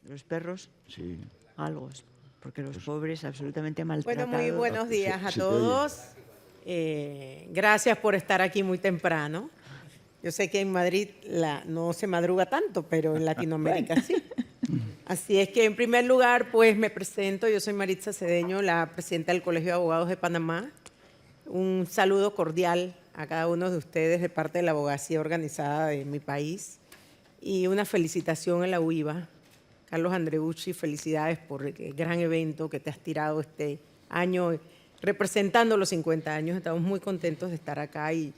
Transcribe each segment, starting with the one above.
Los perros, Sí. algo, porque los Pues, pobres absolutamente Bueno, muy maltratados. buenos días a se te oye. todos. Gracias por estar aquí muy temprano. Yo sé que en Madrid no se madruga tanto, pero en Bueno, Latinoamérica sí. Así es que en primer lugar, pues me presento. Yo soy Maritza Cedeño, la presidenta del Colegio de Abogados de Panamá. Un saludo cordial a cada uno de ustedes de parte de la abogacía organizada de mi país y una felicitación a la UIVA. Carlos Andreucci, felicidades por el gran evento que te has tirado este año representando los 50 años. Estamos muy contentos de estar acá y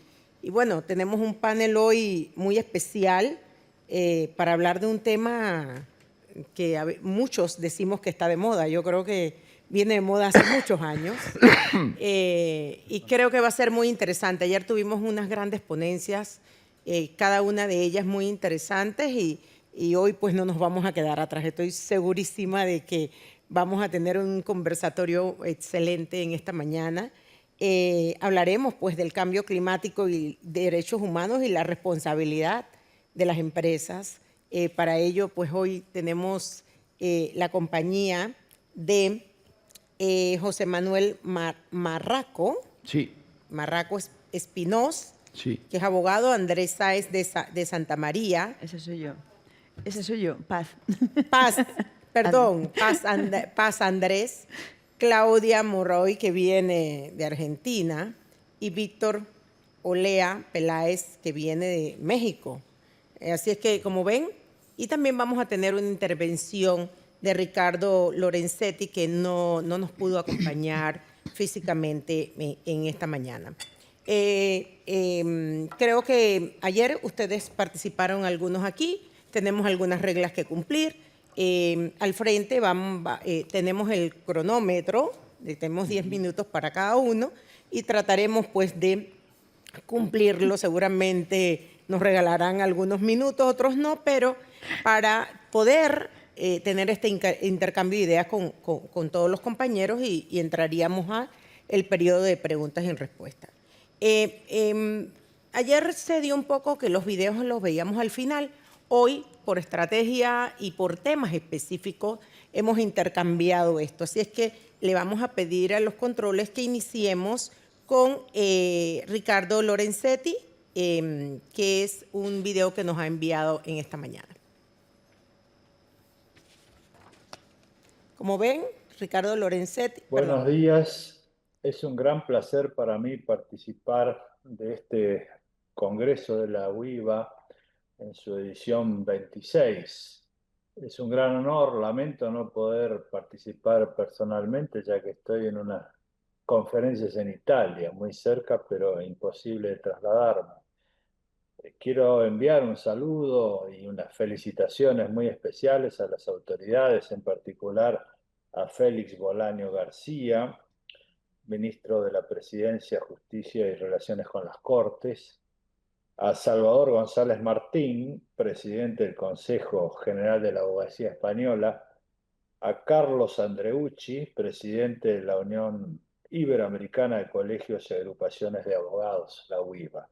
bueno, tenemos un panel hoy muy especial para hablar de un tema que muchos decimos que está de moda. Yo creo que viene de moda hace muchos años y creo que va a ser muy interesante. Ayer tuvimos unas grandes ponencias, cada una de ellas muy interesantes y hoy pues no nos vamos a quedar atrás. Estoy segurísima de que vamos a tener un conversatorio excelente en esta mañana. Hablaremos pues del cambio climático y derechos humanos y la responsabilidad de las empresas. Para ello pues hoy tenemos la compañía de José Manuel Marraco, Sí, Marraco Espinós, sí. que es abogado, Andrés Sáez de Santa María, ese soy yo. Ese soy yo, Paz. Paz, And- perdón, Paz Andrés, Claudia Morroy, que viene de Argentina, y Víctor Olea Peláez, que viene de México. Así es que, como ven, y también vamos a tener una intervención de Ricardo Lorenzetti, que no nos pudo acompañar físicamente en esta mañana. Creo que ayer ustedes participaron algunos aquí, tenemos algunas reglas que cumplir. Al frente tenemos el cronómetro, tenemos 10 minutos para cada uno y trataremos pues de cumplirlo. Seguramente nos regalarán algunos minutos, otros no, pero para poder tener este intercambio de ideas con todos los compañeros y entraríamos a el periodo de preguntas y respuestas. Ayer se dio un poco que los videos los veíamos al final. Hoy, por estrategia y por temas específicos, hemos intercambiado esto. Así es que le vamos a pedir a los controles que iniciemos con Ricardo Lorenzetti, que es un video que nos ha enviado en esta mañana. Como ven, Ricardo Lorenzetti, perdón. Buenos días. Es un gran placer para mí participar de este Congreso de la UIVA en su edición 26. Es un gran honor. Lamento no poder participar personalmente, ya que estoy en unas conferencias en Italia, muy cerca, pero imposible de trasladarme. Quiero enviar un saludo y unas felicitaciones muy especiales a las autoridades, en particular a Félix Bolaño García, ministro de la Presidencia, Justicia y Relaciones con las Cortes, a Salvador González Martín, presidente del Consejo General de la Abogacía Española, a Carlos Andreucci, presidente de la Unión Iberoamericana de Colegios y Agrupaciones de Abogados, la UIVA.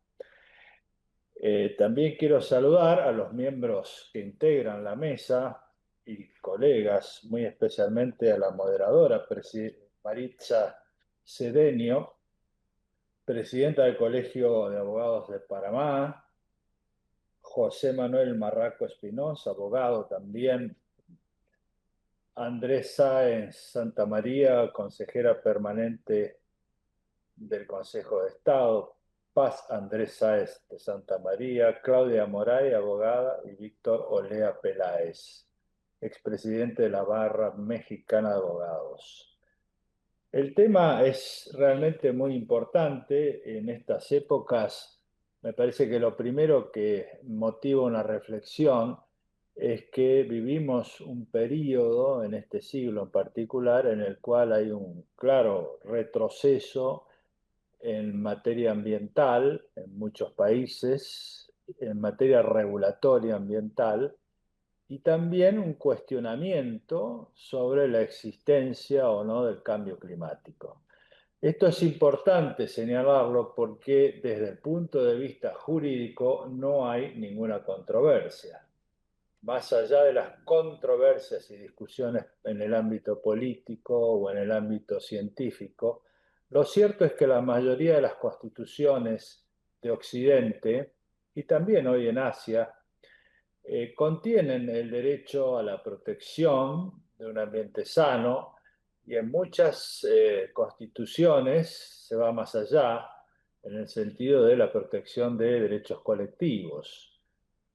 También quiero saludar a los miembros que integran la mesa y colegas, muy especialmente a la moderadora, Maritza Cedeño, presidenta del Colegio de Abogados de Panamá, José Manuel Marraco Espinosa, abogado también, Andrés Sáenz Santa María, consejera permanente del Consejo de Estado, Paz Andrés Sáez de Santa María, Claudia Moray, abogada, y Víctor Olea Peláez, expresidente de la Barra Mexicana de Abogados. El tema es realmente muy importante en estas épocas. Me parece que lo primero que motiva una reflexión es que vivimos un periodo, en este siglo en particular, en el cual hay un claro retroceso en materia ambiental en muchos países, en materia regulatoria ambiental, y también un cuestionamiento sobre la existencia o no del cambio climático. Esto es importante señalarlo porque desde el punto de vista jurídico no hay ninguna controversia. más allá de las controversias y discusiones en el ámbito político o en el ámbito científico, lo cierto es que la mayoría de las constituciones de Occidente, y también hoy en Asia, contienen el derecho a la protección de un ambiente sano, y en muchas constituciones se va más allá en el sentido de la protección de derechos colectivos.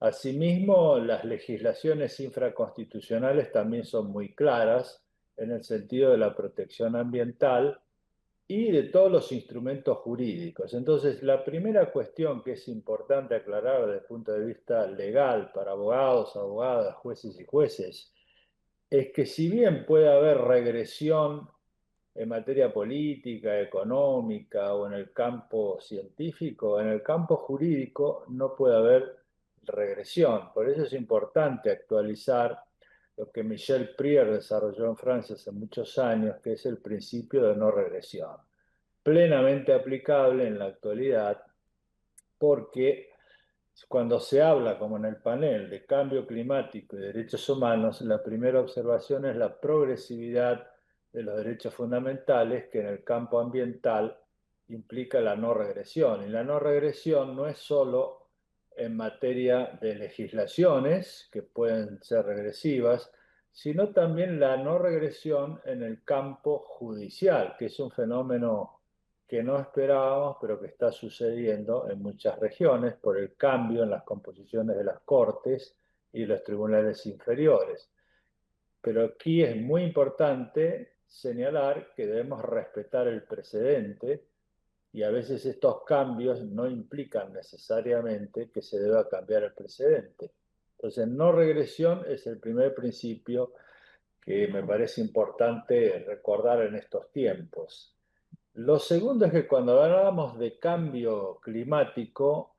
Asimismo, las legislaciones infraconstitucionales también son muy claras en el sentido de la protección ambiental y de todos los instrumentos jurídicos. Entonces, la primera cuestión que es importante aclarar desde el punto de vista legal para abogados, abogadas, jueces y jueces, es que si bien puede haber regresión en materia política, económica o en el campo científico, en el campo jurídico no puede haber regresión. Por eso es importante actualizar lo que Michel Prier desarrolló en Francia hace muchos años, que es el principio de no regresión, plenamente aplicable en la actualidad, porque cuando se habla, como en el panel, de cambio climático y derechos humanos, la primera observación es la progresividad de los derechos fundamentales, que en el campo ambiental implica la no regresión. Y la no regresión no es solo en materia de legislaciones, que pueden ser regresivas, sino también la no regresión en el campo judicial, que es un fenómeno que no esperábamos, pero que está sucediendo en muchas regiones por el cambio en las composiciones de las cortes y los tribunales inferiores. Pero aquí es muy importante señalar que debemos respetar el precedente, y a veces estos cambios no implican necesariamente que se deba cambiar el precedente. Entonces, no regresión es el primer principio que me parece importante recordar en estos tiempos. Lo segundo es que cuando hablamos de cambio climático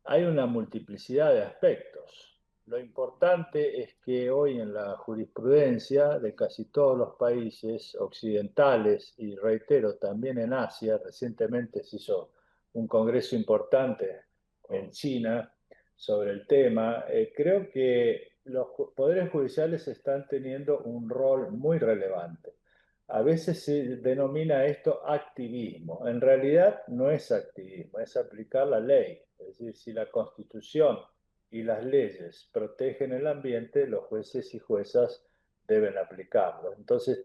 hay una multiplicidad de aspectos. Lo importante es que hoy en la jurisprudencia de casi todos los países occidentales, y reitero, también en Asia, recientemente se hizo un congreso importante en China sobre el tema, creo que los poderes judiciales están teniendo un rol muy relevante. A veces se denomina esto activismo. En realidad no es activismo, es aplicar la ley. Es decir, si la Constitución y las leyes protegen el ambiente, los jueces y juezas deben aplicarlo. Entonces,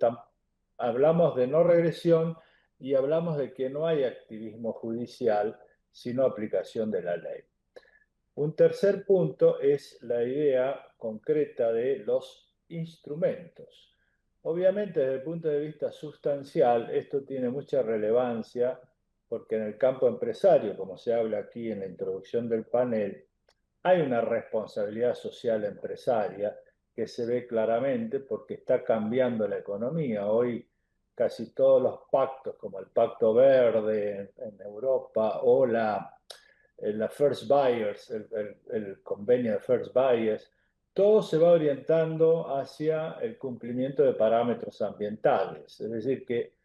hablamos de no regresión y hablamos de que no hay activismo judicial, sino aplicación de la ley. Un tercer punto es la idea concreta de los instrumentos. Obviamente, desde el punto de vista sustancial, esto tiene mucha relevancia porque en el campo empresario, como se habla aquí en la introducción del panel, hay una responsabilidad social empresaria que se ve claramente porque está cambiando la economía. Hoy casi todos los pactos, como el Pacto Verde en Europa o la First Buyers, el convenio de First Buyers, todo se va orientando hacia el cumplimiento de parámetros ambientales. Es decir, que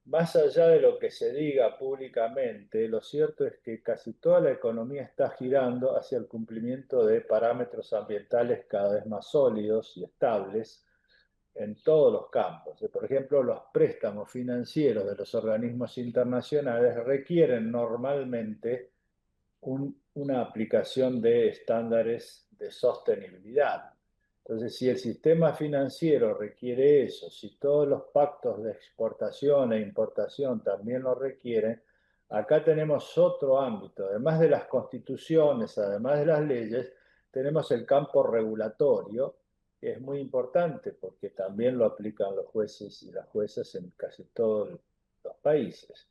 más allá de lo que se diga públicamente, lo cierto es que casi toda la economía está girando hacia el cumplimiento de parámetros ambientales cada vez más sólidos y estables en todos los campos. Por ejemplo, los préstamos financieros de los organismos internacionales requieren normalmente una aplicación de estándares de sostenibilidad. Entonces, si el sistema financiero requiere eso, si todos los pactos de exportación e importación también lo requieren, acá tenemos otro ámbito. Además de las constituciones, además de las leyes, tenemos el campo regulatorio, que es muy importante porque también lo aplican los jueces y las juezas en casi todos los países.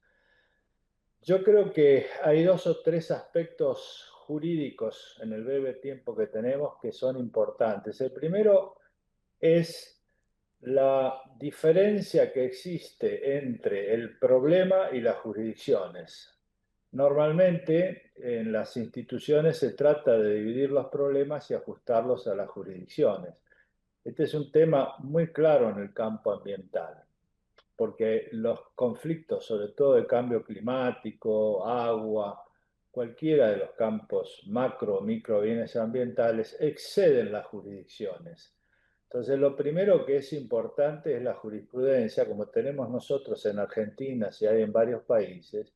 Yo creo que hay dos o tres aspectos jurídicos en el breve tiempo que tenemos que son importantes. El primero es la diferencia que existe entre el problema y las jurisdicciones. Normalmente en las instituciones se trata de dividir los problemas y ajustarlos a las jurisdicciones. Este es un tema muy claro en el campo ambiental, porque los conflictos, sobre todo de cambio climático, agua, cualquiera de los campos macro o micro bienes ambientales exceden las jurisdicciones. Entonces, lo primero que es importante es la jurisprudencia, como tenemos nosotros en Argentina, si hay en varios países,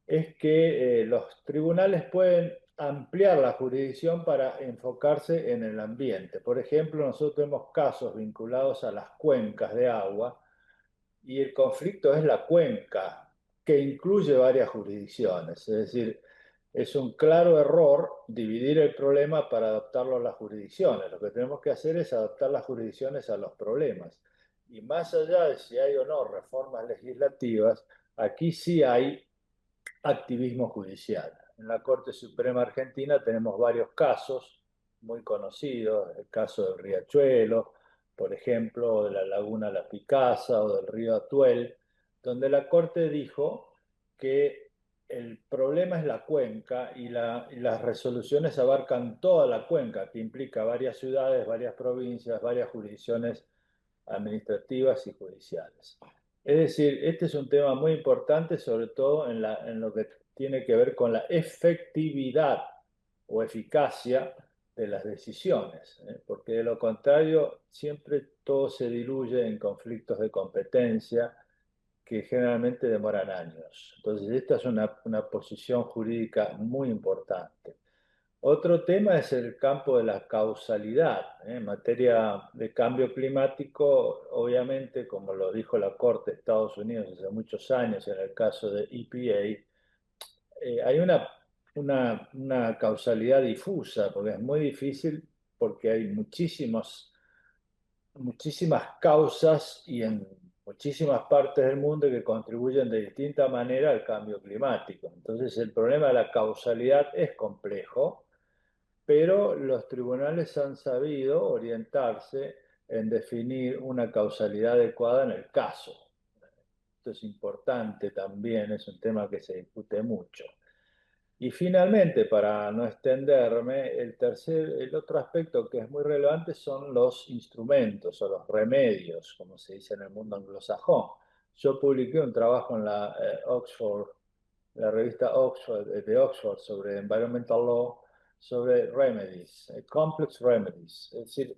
es que los tribunales pueden ampliar la jurisdicción para enfocarse en el ambiente. Por ejemplo, nosotros tenemos casos vinculados a las cuencas de agua y el conflicto es la cuenca, que incluye varias jurisdicciones. Es decir, es un claro error dividir el problema para adaptarlo a las jurisdicciones. Lo que tenemos que hacer es adaptar las jurisdicciones a los problemas. Y más allá de si hay o no reformas legislativas, aquí sí hay activismo judicial. En la Corte Suprema Argentina tenemos varios casos muy conocidos, el caso del Riachuelo, por ejemplo, o de la laguna La Picasa o del río Atuel, donde la Corte dijo que el problema es la cuenca y las resoluciones abarcan toda la cuenca, que implica varias ciudades, varias provincias, varias jurisdicciones administrativas y judiciales. Es decir, este es un tema muy importante, sobre todo en lo que tiene que ver con la efectividad o eficacia de las decisiones, porque de lo contrario siempre todo se diluye en conflictos de competencia que generalmente demoran años. Entonces, esta es una posición jurídica muy importante. Otro tema es el campo de la causalidad. En materia de cambio climático, obviamente, como lo dijo la Corte de Estados Unidos hace muchos años en el caso de EPA, hay una causalidad difusa, porque es muy difícil, porque hay muchísimas causas y en muchísimas partes del mundo que contribuyen de distinta manera al cambio climático. Entonces, el problema de la causalidad es complejo, pero los tribunales han sabido orientarse en definir una causalidad adecuada en el caso. Esto es importante también, es un tema que se discute mucho. Y finalmente, para no extenderme, el otro aspecto que es muy relevante son los instrumentos o los remedios, como se dice en el mundo anglosajón. Yo publiqué un trabajo en la revista Oxford, de Oxford sobre Environmental Law, sobre remedies, complex remedies. Es decir,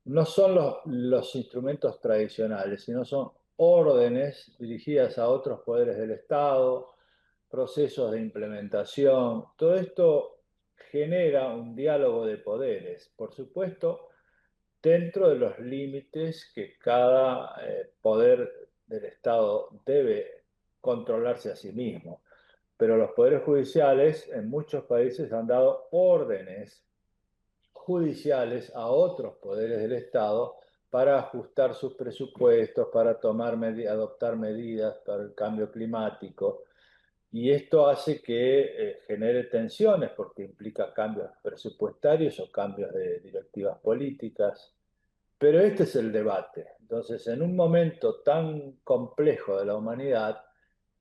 no son los instrumentos tradicionales, sino son órdenes dirigidas a otros poderes del Estado, procesos de implementación. Todo esto genera un diálogo de poderes, por supuesto, dentro de los límites que cada poder del Estado debe controlarse a sí mismo. Pero los poderes judiciales en muchos países han dado órdenes judiciales a otros poderes del Estado para ajustar sus presupuestos, para adoptar medidas para el cambio climático. Y esto hace que genere tensiones porque implica cambios presupuestarios o cambios de directivas políticas. Pero este es el debate. Entonces, en un momento tan complejo de la humanidad,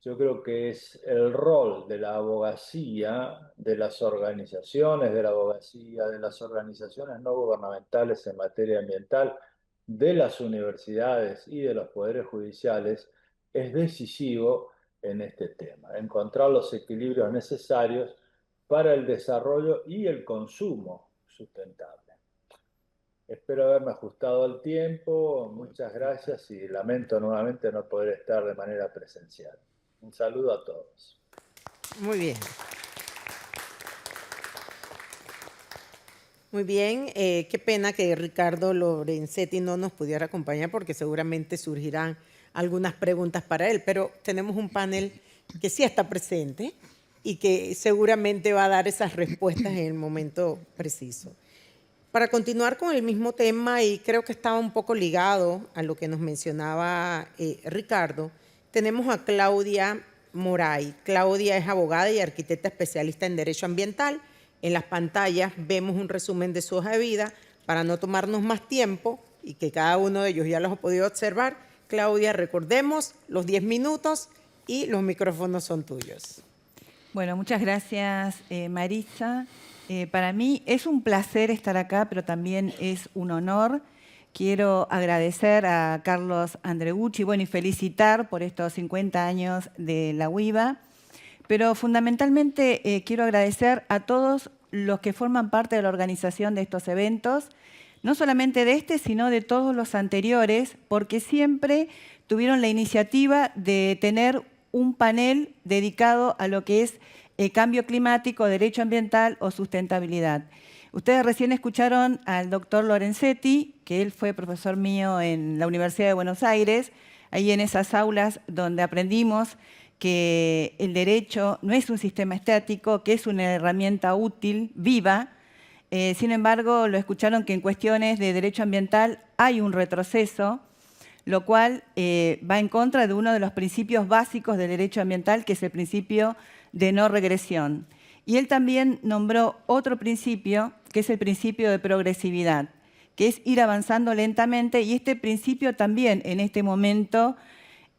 yo creo que es el rol de la abogacía, de las organizaciones de la abogacía, de las organizaciones no gubernamentales en materia ambiental, de las universidades y de los poderes judiciales, es decisivo en este tema. Encontrar los equilibrios necesarios para el desarrollo y el consumo sustentable. Espero haberme ajustado al tiempo. Muchas gracias y lamento nuevamente no poder estar de manera presencial. Un saludo a todos. Muy bien. Muy bien. Qué pena que Ricardo Lorenzetti no nos pudiera acompañar porque seguramente surgirán algunas preguntas para él, pero tenemos un panel que sí está presente y que seguramente va a dar esas respuestas en el momento preciso. Para continuar con el mismo tema, y creo que estaba un poco ligado a lo que nos mencionaba Ricardo, tenemos a Claudia Moray. Claudia es abogada y arquitecta especialista en Derecho Ambiental. En las pantallas vemos un resumen de su hoja de vida para no tomarnos más tiempo y que cada uno de ellos ya los ha podido observar. Claudia, recordemos los 10 minutos y los micrófonos son tuyos. Bueno, muchas gracias, Maritza. Para mí es un placer estar acá, pero también es un honor. Quiero agradecer a Carlos Andregucci, y felicitar por estos 50 años de la UIBA. pero fundamentalmente quiero agradecer a todos los que forman parte de la organización de estos eventos, no solamente de este, sino de todos los anteriores, porque siempre tuvieron la iniciativa de tener un panel dedicado a lo que es cambio climático, derecho ambiental o sustentabilidad. Ustedes recién escucharon al doctor Lorenzetti, que él fue profesor mío en la Universidad de Buenos Aires, ahí en esas aulas donde aprendimos que el derecho no es un sistema estático, que es una herramienta útil, viva. Sin embargo, lo escucharon que en cuestiones de derecho ambiental hay un retroceso, lo cual va en contra de uno de los principios básicos del derecho ambiental, que es el principio de no regresión. Y él también nombró otro principio, que es el principio de progresividad, que es ir avanzando lentamente, y este principio también en este momento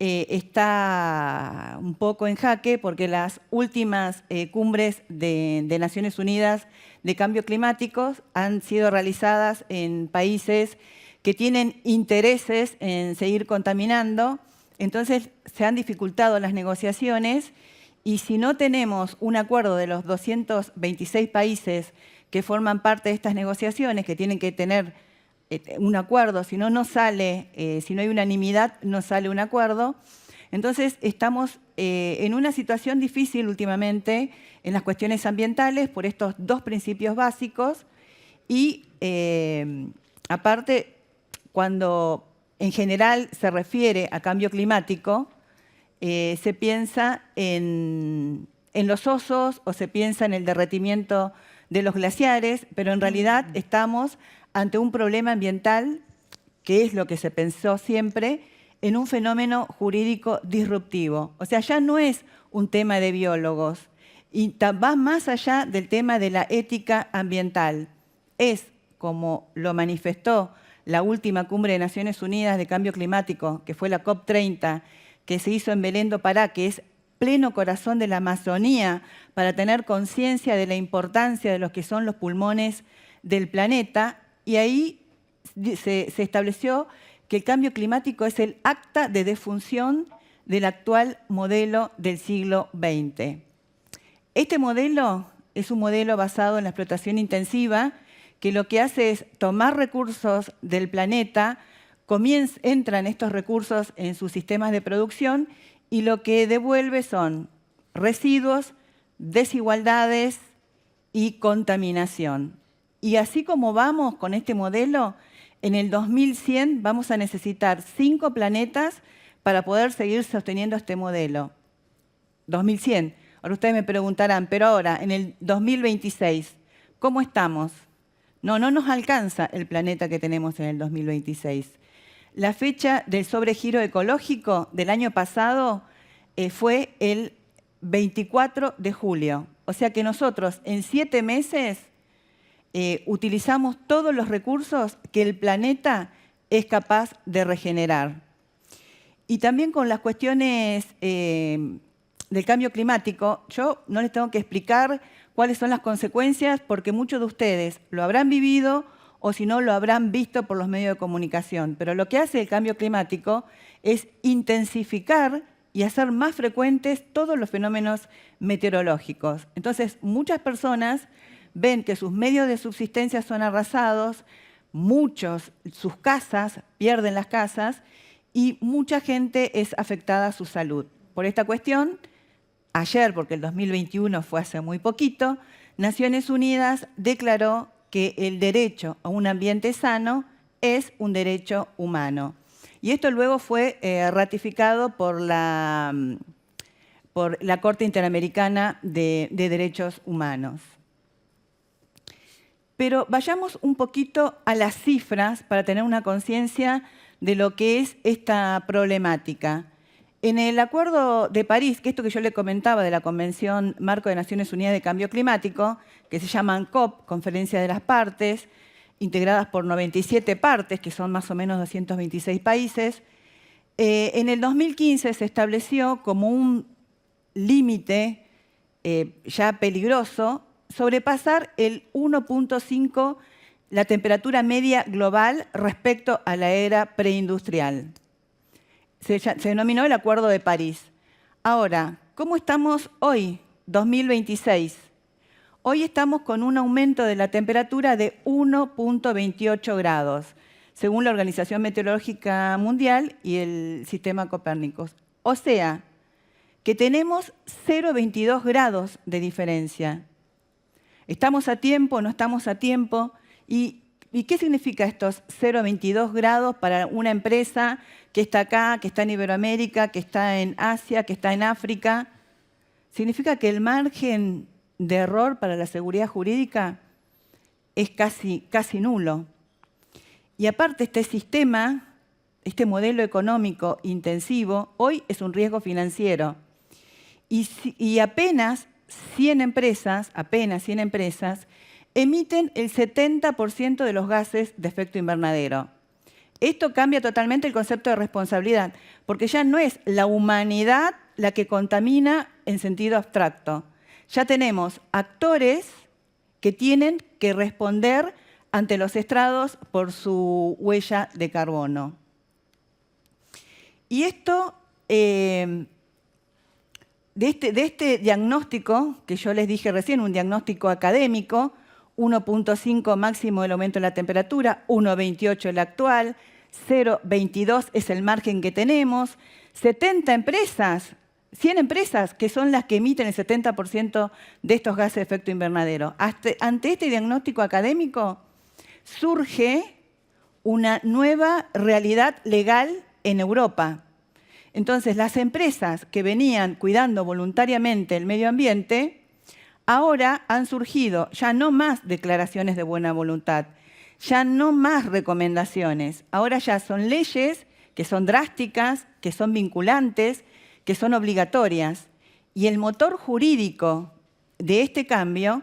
está un poco en jaque, porque las últimas cumbres de Naciones Unidas de cambio climático han sido realizadas en países que tienen intereses en seguir contaminando, entonces se han dificultado las negociaciones, y si no tenemos un acuerdo de los 226 países que forman parte de estas negociaciones, que tienen que tener un acuerdo, si no, no sale, si no hay unanimidad, no sale un acuerdo. Entonces, estamos en una situación difícil últimamente en las cuestiones ambientales por estos dos principios básicos y, aparte, cuando en general se refiere a cambio climático, se piensa en los osos o se piensa en el derretimiento de los glaciares, pero en realidad estamos ante un problema ambiental, que es lo que se pensó siempre, en un fenómeno jurídico disruptivo. O sea, ya no es un tema de biólogos, y va más allá del tema de la ética ambiental. Es, como lo manifestó la última cumbre de Naciones Unidas de Cambio Climático, que fue la COP30, que se hizo en Belén do Pará, que es pleno corazón de la Amazonía, para tener conciencia de la importancia de los que son los pulmones del planeta, y ahí se estableció que el cambio climático es el acta de defunción del actual modelo del siglo XX. Este modelo es un modelo basado en la explotación intensiva, que lo que hace es tomar recursos del planeta, entran estos recursos en sus sistemas de producción, y lo que devuelve son residuos, desigualdades y contaminación. Y así como vamos con este modelo, en el 2100 vamos a necesitar 5 planetas para poder seguir sosteniendo este modelo. 2100. Ahora ustedes me preguntarán, pero ahora, en el 2026, ¿cómo estamos? No nos alcanza el planeta que tenemos en el 2026. La fecha del sobregiro ecológico del año pasado fue el 24 de julio. O sea que nosotros en 7 meses utilizamos todos los recursos que el planeta es capaz de regenerar. Y también con las cuestiones del cambio climático, yo no les tengo que explicar cuáles son las consecuencias, porque muchos de ustedes lo habrán vivido o si no lo habrán visto por los medios de comunicación. Pero lo que hace el cambio climático es intensificar y hacer más frecuentes todos los fenómenos meteorológicos. Entonces, muchas personas ven que sus medios de subsistencia son arrasados, muchos, sus casas, pierden las casas, y mucha gente es afectada a su salud. Por esta cuestión, ayer, porque el 2021 fue hace muy poquito, Naciones Unidas declaró que el derecho a un ambiente sano es un derecho humano. Y esto luego fue ratificado por la Corte Interamericana de Derechos Humanos. Pero vayamos un poquito a las cifras para tener una conciencia de lo que es esta problemática. En el Acuerdo de París, que esto que yo le comentaba de la Convención Marco de Naciones Unidas de Cambio Climático, que se llaman COP, Conferencia de las Partes, integradas por 97 partes, que son más o menos 226 países, en el 2015 se estableció como un límite ya peligroso sobrepasar el 1.5 la temperatura media global respecto a la era preindustrial. Se denominó el Acuerdo de París. Ahora, ¿cómo estamos hoy 2026. Hoy estamos con un aumento de la temperatura de 1.28 grados, según la Organización Meteorológica Mundial y el Sistema Copérnicos. O sea, que tenemos 0,22 grados de diferencia. ¿Estamos a tiempo? ¿No estamos a tiempo? ¿Y qué significa estos 0,22 grados para una empresa que está acá, que está en Iberoamérica, que está en Asia, que está en África? Significa que el margen de error para la seguridad jurídica es casi nulo. Y aparte este sistema, este modelo económico intensivo, hoy es un riesgo financiero. Y apenas 100 empresas emiten el 70% de los gases de efecto invernadero. Esto cambia totalmente el concepto de responsabilidad, porque ya no es la humanidad la que contamina en sentido abstracto. Ya tenemos actores que tienen que responder ante los estrados por su huella de carbono. Y esto, de este diagnóstico, que yo les dije recién, un diagnóstico académico, 1.5 máximo el aumento de la temperatura, 1.28 el actual, 0.22 es el margen que tenemos, 70 empresas, 100 empresas que son las que emiten el 70% de estos gases de efecto invernadero. Ante este diagnóstico académico surge una nueva realidad legal en Europa. Entonces, las empresas que venían cuidando voluntariamente el medio ambiente, ahora han surgido ya no más declaraciones de buena voluntad, ya no más recomendaciones, ahora ya son leyes que son drásticas, que son vinculantes, que son obligatorias. Y el motor jurídico de este cambio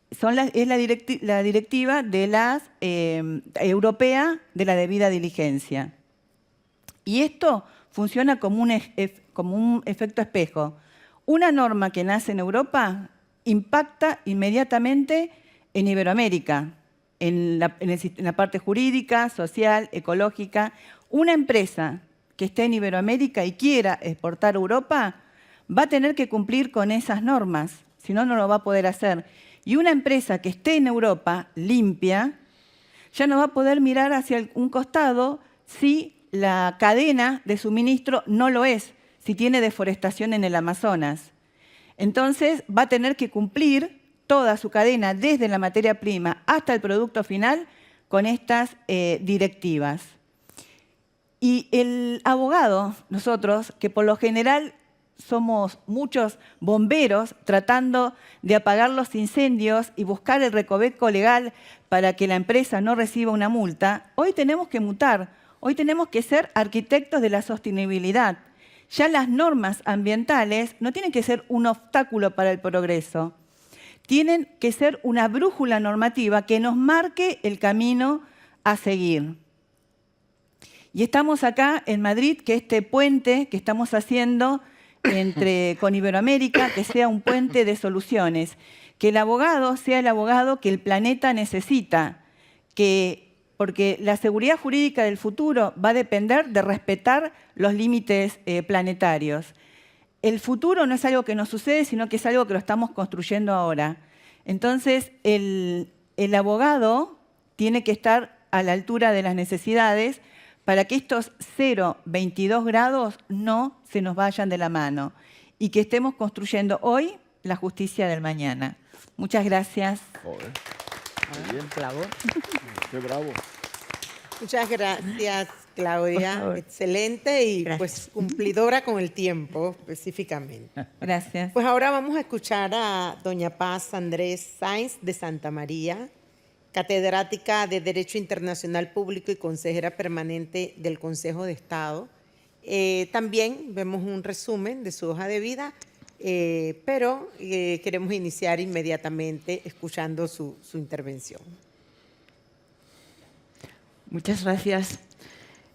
es la directiva de europea de la debida diligencia. Y esto funciona como un efecto espejo. Una norma que nace en Europa impacta inmediatamente en Iberoamérica, en la parte jurídica, social, ecológica. Una empresa que esté en Iberoamérica y quiera exportar a Europa va a tener que cumplir con esas normas, si no, no lo va a poder hacer. Y una empresa que esté en Europa limpia ya no va a poder mirar hacia un costado si la cadena de suministro no lo es, si tiene deforestación en el Amazonas. Entonces va a tener que cumplir toda su cadena, desde la materia prima hasta el producto final, con estas directivas. Y el abogado, nosotros, que por lo general somos muchos bomberos tratando de apagar los incendios y buscar el recoveco legal para que la empresa no reciba una multa, hoy tenemos que mutar, hoy tenemos que ser arquitectos de la sostenibilidad. Ya las normas ambientales no tienen que ser un obstáculo para el progreso, tienen que ser una brújula normativa que nos marque el camino a seguir. Y estamos acá en Madrid, que este puente que estamos haciendo con Iberoamérica, que sea un puente de soluciones, que el abogado sea el abogado que el planeta necesita, porque la seguridad jurídica del futuro va a depender de respetar los límites planetarios. El futuro no es algo que nos sucede, sino que es algo que lo estamos construyendo ahora. Entonces, el abogado tiene que estar a la altura de las necesidades para que estos 0,22 grados no se nos vayan de la mano y que estemos construyendo hoy la justicia del mañana. Muchas gracias. Joder. Muy bien. Qué bravo. Muchas gracias, Claudia. Excelente y pues cumplidora con el tiempo específicamente. Gracias. Pues ahora vamos a escuchar a doña Paz Andrés Sáenz de Santa María, catedrática de Derecho Internacional Público y consejera permanente del Consejo de Estado. También vemos un resumen de su hoja de vida, pero queremos iniciar inmediatamente escuchando su intervención. Muchas gracias.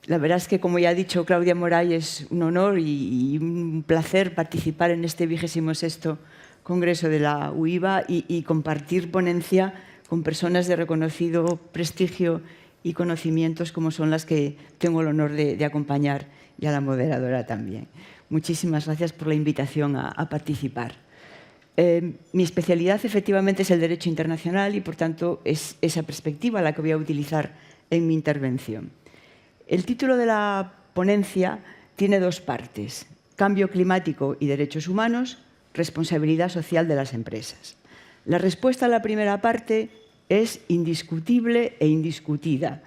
La verdad es que, como ya ha dicho Claudia Moray, es un honor y un placer participar en este 26º Congreso de la UIVA y compartir ponencia con personas de reconocido prestigio y conocimientos como son las que tengo el honor de acompañar, y a la moderadora también. Muchísimas gracias por la invitación a participar. Mi especialidad efectivamente es el derecho internacional y, por tanto, es esa perspectiva la que voy a utilizar en mi intervención. El título de la ponencia tiene dos partes: cambio climático y derechos humanos, responsabilidad social de las empresas. La respuesta a la primera parte es indiscutible e indiscutida.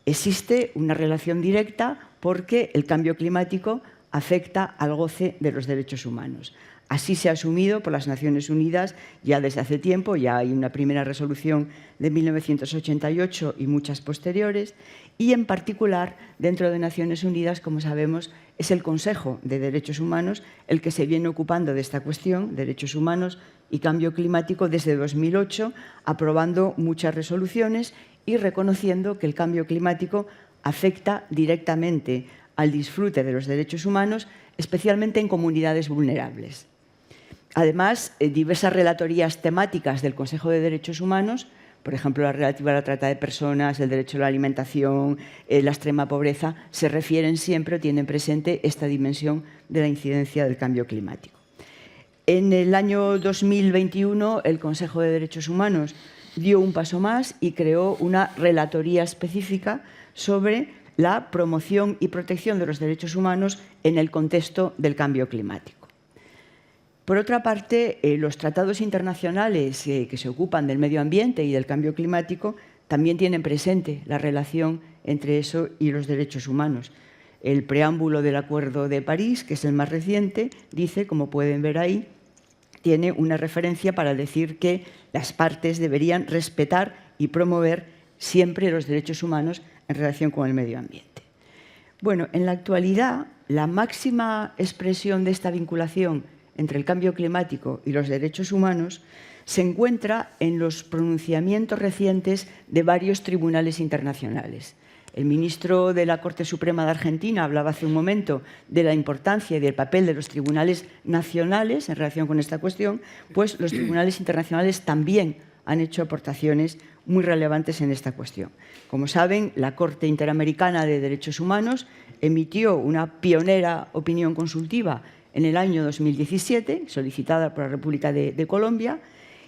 Existe una relación directa porque el cambio climático afecta al goce de los derechos humanos. Así se ha asumido por las Naciones Unidas ya desde hace tiempo. Ya hay una primera resolución de 1988 y muchas posteriores, y en particular dentro de Naciones Unidas, como sabemos, es el Consejo de Derechos Humanos el que se viene ocupando de esta cuestión, derechos humanos y cambio climático, desde 2008, aprobando muchas resoluciones y reconociendo que el cambio climático afecta directamente al disfrute de los derechos humanos, especialmente en comunidades vulnerables. Además, diversas relatorías temáticas del Consejo de Derechos Humanos, por ejemplo, la relativa a la trata de personas, el derecho a la alimentación, la extrema pobreza, se refieren siempre o tienen presente esta dimensión de la incidencia del cambio climático. En el año 2021, el Consejo de Derechos Humanos dio un paso más y creó una relatoría específica sobre la promoción y protección de los derechos humanos en el contexto del cambio climático. Por otra parte, los tratados internacionales que se ocupan del medio ambiente y del cambio climático también tienen presente la relación entre eso y los derechos humanos. El preámbulo del Acuerdo de París, que es el más reciente, dice, como pueden ver ahí, tiene una referencia para decir que las partes deberían respetar y promover siempre los derechos humanos en relación con el medio ambiente. Bueno, en la actualidad, la máxima expresión de esta vinculación entre el cambio climático y los derechos humanos se encuentra en los pronunciamientos recientes de varios tribunales internacionales. El ministro de la Corte Suprema de Argentina hablaba hace un momento de la importancia y del papel de los tribunales nacionales en relación con esta cuestión, pues los tribunales internacionales también han hecho aportaciones muy relevantes en esta cuestión. Como saben, la Corte Interamericana de Derechos Humanos emitió una pionera opinión consultiva en el año 2017, solicitada por la República de Colombia,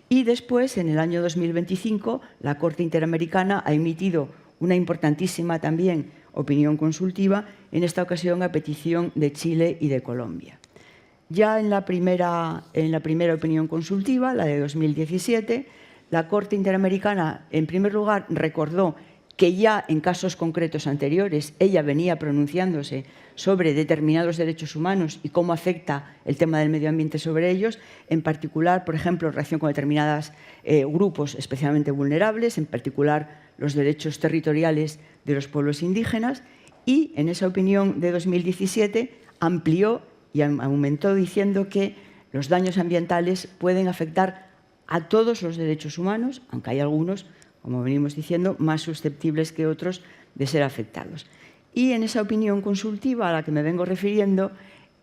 y después, en el año 2025, la Corte Interamericana ha emitido una importantísima también opinión consultiva, en esta ocasión a petición de Chile y de Colombia. Ya en la primera opinión consultiva, la de 2017, la Corte Interamericana, en primer lugar, recordó que ya en casos concretos anteriores ella venía pronunciándose sobre determinados derechos humanos y cómo afecta el tema del medio ambiente sobre ellos, en particular, por ejemplo, en relación con determinados grupos especialmente vulnerables, en particular los derechos territoriales de los pueblos indígenas, y en esa opinión de 2017 amplió y aumentó diciendo que los daños ambientales pueden afectar a todos los derechos humanos, aunque hay algunos, como venimos diciendo, más susceptibles que otros de ser afectados. Y en esa opinión consultiva a la que me vengo refiriendo,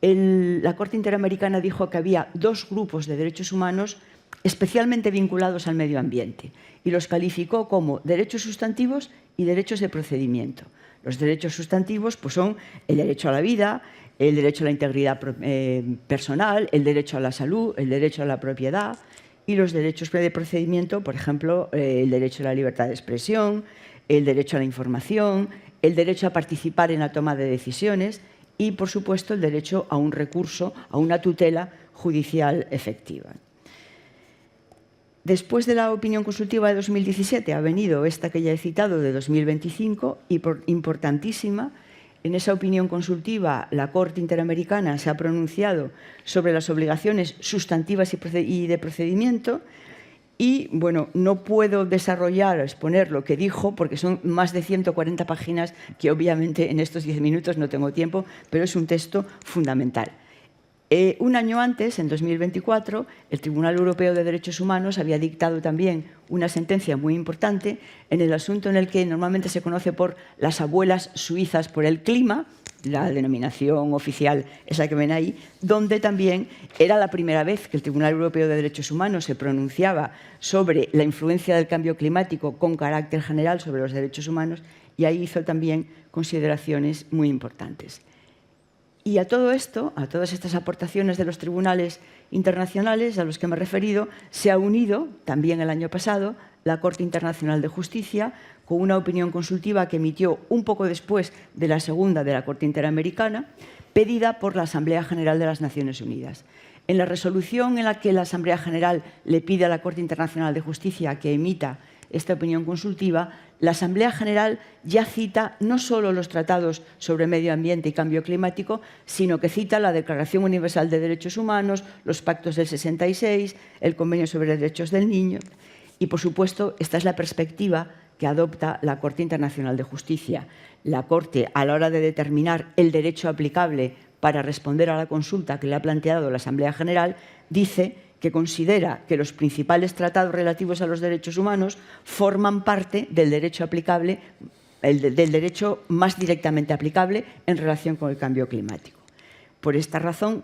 la Corte Interamericana dijo que había dos grupos de derechos humanos especialmente vinculados al medio ambiente y los calificó como derechos sustantivos y derechos de procedimiento. Los derechos sustantivos pues, son el derecho a la vida, el derecho a la integridad personal, el derecho a la salud, el derecho a la propiedad, y los derechos de procedimiento, por ejemplo, el derecho a la libertad de expresión, el derecho a la información, el derecho a participar en la toma de decisiones y, por supuesto, el derecho a un recurso, a una tutela judicial efectiva. Después de la opinión consultiva de 2017 ha venido esta que ya he citado de 2025 y importantísima. En esa opinión consultiva la Corte Interamericana se ha pronunciado sobre las obligaciones sustantivas y de procedimiento y, bueno, no puedo desarrollar o exponer lo que dijo porque son más de 140 páginas que obviamente en estos 10 minutos no tengo tiempo, pero es un texto fundamental. Un año antes, en 2024, el Tribunal Europeo de Derechos Humanos había dictado también una sentencia muy importante en el asunto en el que normalmente se conoce por las abuelas suizas por el clima, la denominación oficial esa que ven ahí, donde también era la primera vez que el Tribunal Europeo de Derechos Humanos se pronunciaba sobre la influencia del cambio climático con carácter general sobre los derechos humanos y ahí hizo también consideraciones muy importantes. Y a todo esto, a todas estas aportaciones de los tribunales internacionales a los que me he referido, se ha unido, también el año pasado, la Corte Internacional de Justicia, con una opinión consultiva que emitió un poco después de la segunda de la Corte Interamericana, pedida por la Asamblea General de las Naciones Unidas. En la resolución en la que la Asamblea General le pide a la Corte Internacional de Justicia que emita esta opinión consultiva, la Asamblea General ya cita no solo los tratados sobre medio ambiente y cambio climático, sino que cita la Declaración Universal de Derechos Humanos, los pactos del 66, el Convenio sobre Derechos del Niño. Y, por supuesto, esta es la perspectiva que adopta la Corte Internacional de Justicia. La Corte, a la hora de determinar el derecho aplicable para responder a la consulta que le ha planteado la Asamblea General, dice que considera que los principales tratados relativos a los derechos humanos forman parte del derecho aplicable, del derecho más directamente aplicable en relación con el cambio climático. Por esta razón,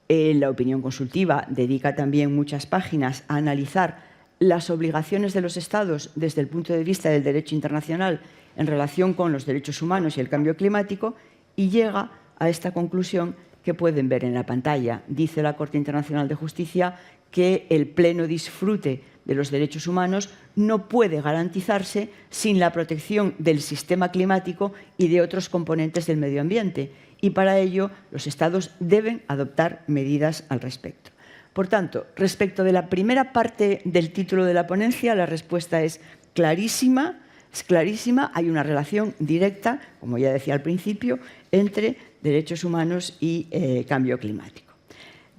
la opinión consultiva dedica también muchas páginas a analizar las obligaciones de los Estados desde el punto de vista del derecho internacional en relación con los derechos humanos y el cambio climático y llega a esta conclusión que pueden ver en la pantalla. Dice la Corte Internacional de Justicia que el pleno disfrute de los derechos humanos no puede garantizarse sin la protección del sistema climático y de otros componentes del medio ambiente, y para ello los Estados deben adoptar medidas al respecto. Por tanto, respecto de la primera parte del título de la ponencia, la respuesta es clarísima. Es clarísima, hay una relación directa, como ya decía al principio, entre derechos humanos y cambio climático.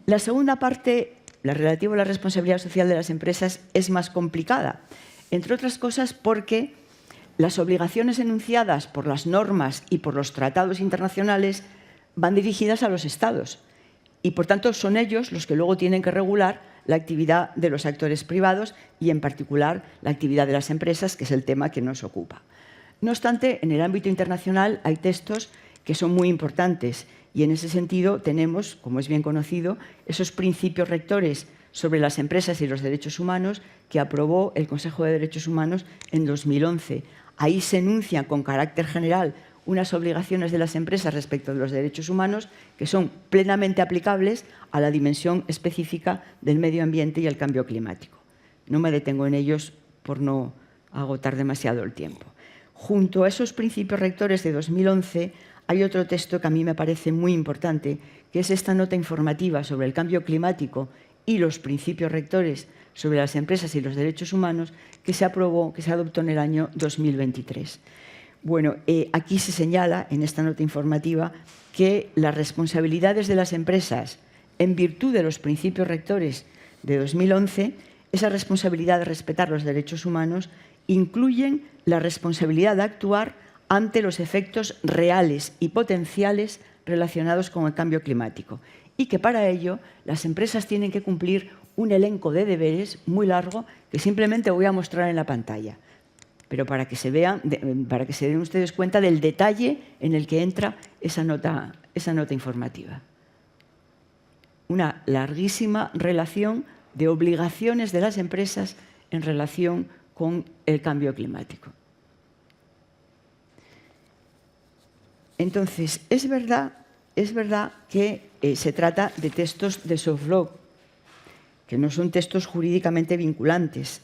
La segunda parte, la relativa a la responsabilidad social de las empresas, es más complicada, entre otras cosas porque las obligaciones enunciadas por las normas y por los tratados internacionales van dirigidas a los Estados y, por tanto, son ellos los que luego tienen que regular la actividad de los actores privados y, en particular, la actividad de las empresas, que es el tema que nos ocupa. No obstante, en el ámbito internacional hay textos que son muy importantes y, en ese sentido, tenemos, como es bien conocido, esos principios rectores sobre las empresas y los derechos humanos que aprobó el Consejo de Derechos Humanos en 2011. Ahí se enuncian con carácter general unas obligaciones de las empresas respecto de los derechos humanos que son plenamente aplicables a la dimensión específica del medio ambiente y el cambio climático. No me detengo en ellos por no agotar demasiado el tiempo. Junto a esos principios rectores de 2011 hay otro texto que a mí me parece muy importante, que es esta nota informativa sobre el cambio climático y los principios rectores sobre las empresas y los derechos humanos que se aprobó, que se adoptó en el año 2023. Bueno, aquí se señala, en esta nota informativa, que las responsabilidades de las empresas, en virtud de los principios rectores de 2011, esa responsabilidad de respetar los derechos humanos, incluyen la responsabilidad de actuar ante los efectos reales y potenciales relacionados con el cambio climático y que para ello las empresas tienen que cumplir un elenco de deberes muy largo que simplemente voy a mostrar en la pantalla, pero para que se vean, para que se den ustedes cuenta del detalle en el que entra esa nota informativa. Una larguísima relación de obligaciones de las empresas en relación con el cambio climático. Entonces, es verdad que se trata de textos de soft law, que no son textos jurídicamente vinculantes,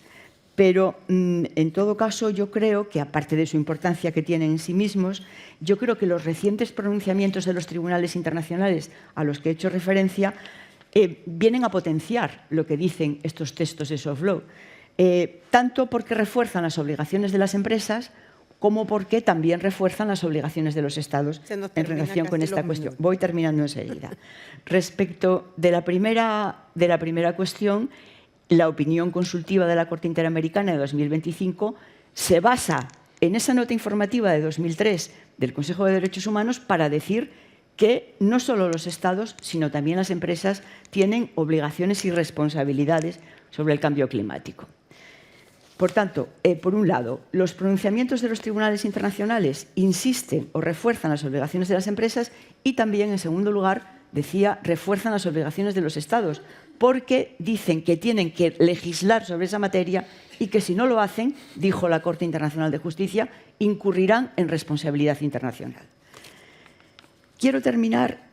pero en todo caso yo creo que, aparte de su importancia que tienen en sí mismos, yo creo que los recientes pronunciamientos de los tribunales internacionales a los que he hecho referencia vienen a potenciar lo que dicen estos textos de soft law, tanto porque refuerzan las obligaciones de las empresas como porque también refuerzan las obligaciones de los Estados en relación con esta cuestión. Voy terminando enseguida. Respecto de la primera cuestión, la opinión consultiva de la Corte Interamericana de 2025 se basa en esa nota informativa de 2003 del Consejo de Derechos Humanos para decir que no solo los Estados, sino también las empresas tienen obligaciones y responsabilidades sobre el cambio climático. Por tanto, por un lado, los pronunciamientos de los tribunales internacionales insisten o refuerzan las obligaciones de las empresas y también, en segundo lugar, decía, refuerzan las obligaciones de los Estados, porque dicen que tienen que legislar sobre esa materia y que si no lo hacen, dijo la Corte Internacional de Justicia, incurrirán en responsabilidad internacional. Quiero terminar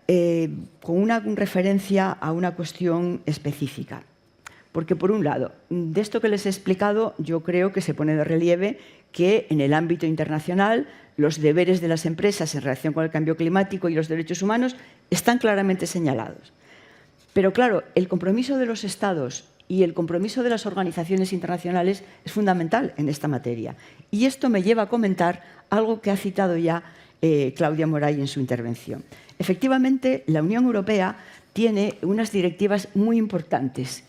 con una referencia a una cuestión específica. Porque, por un lado, de esto que les he explicado, yo creo que se pone de relieve que en el ámbito internacional los deberes de las empresas en relación con el cambio climático y los derechos humanos están claramente señalados. Pero, claro, el compromiso de los Estados y el compromiso de las organizaciones internacionales es fundamental en esta materia. Y esto me lleva a comentar algo que ha citado ya Claudia Moray en su intervención. Efectivamente, la Unión Europea tiene unas directivas muy importantes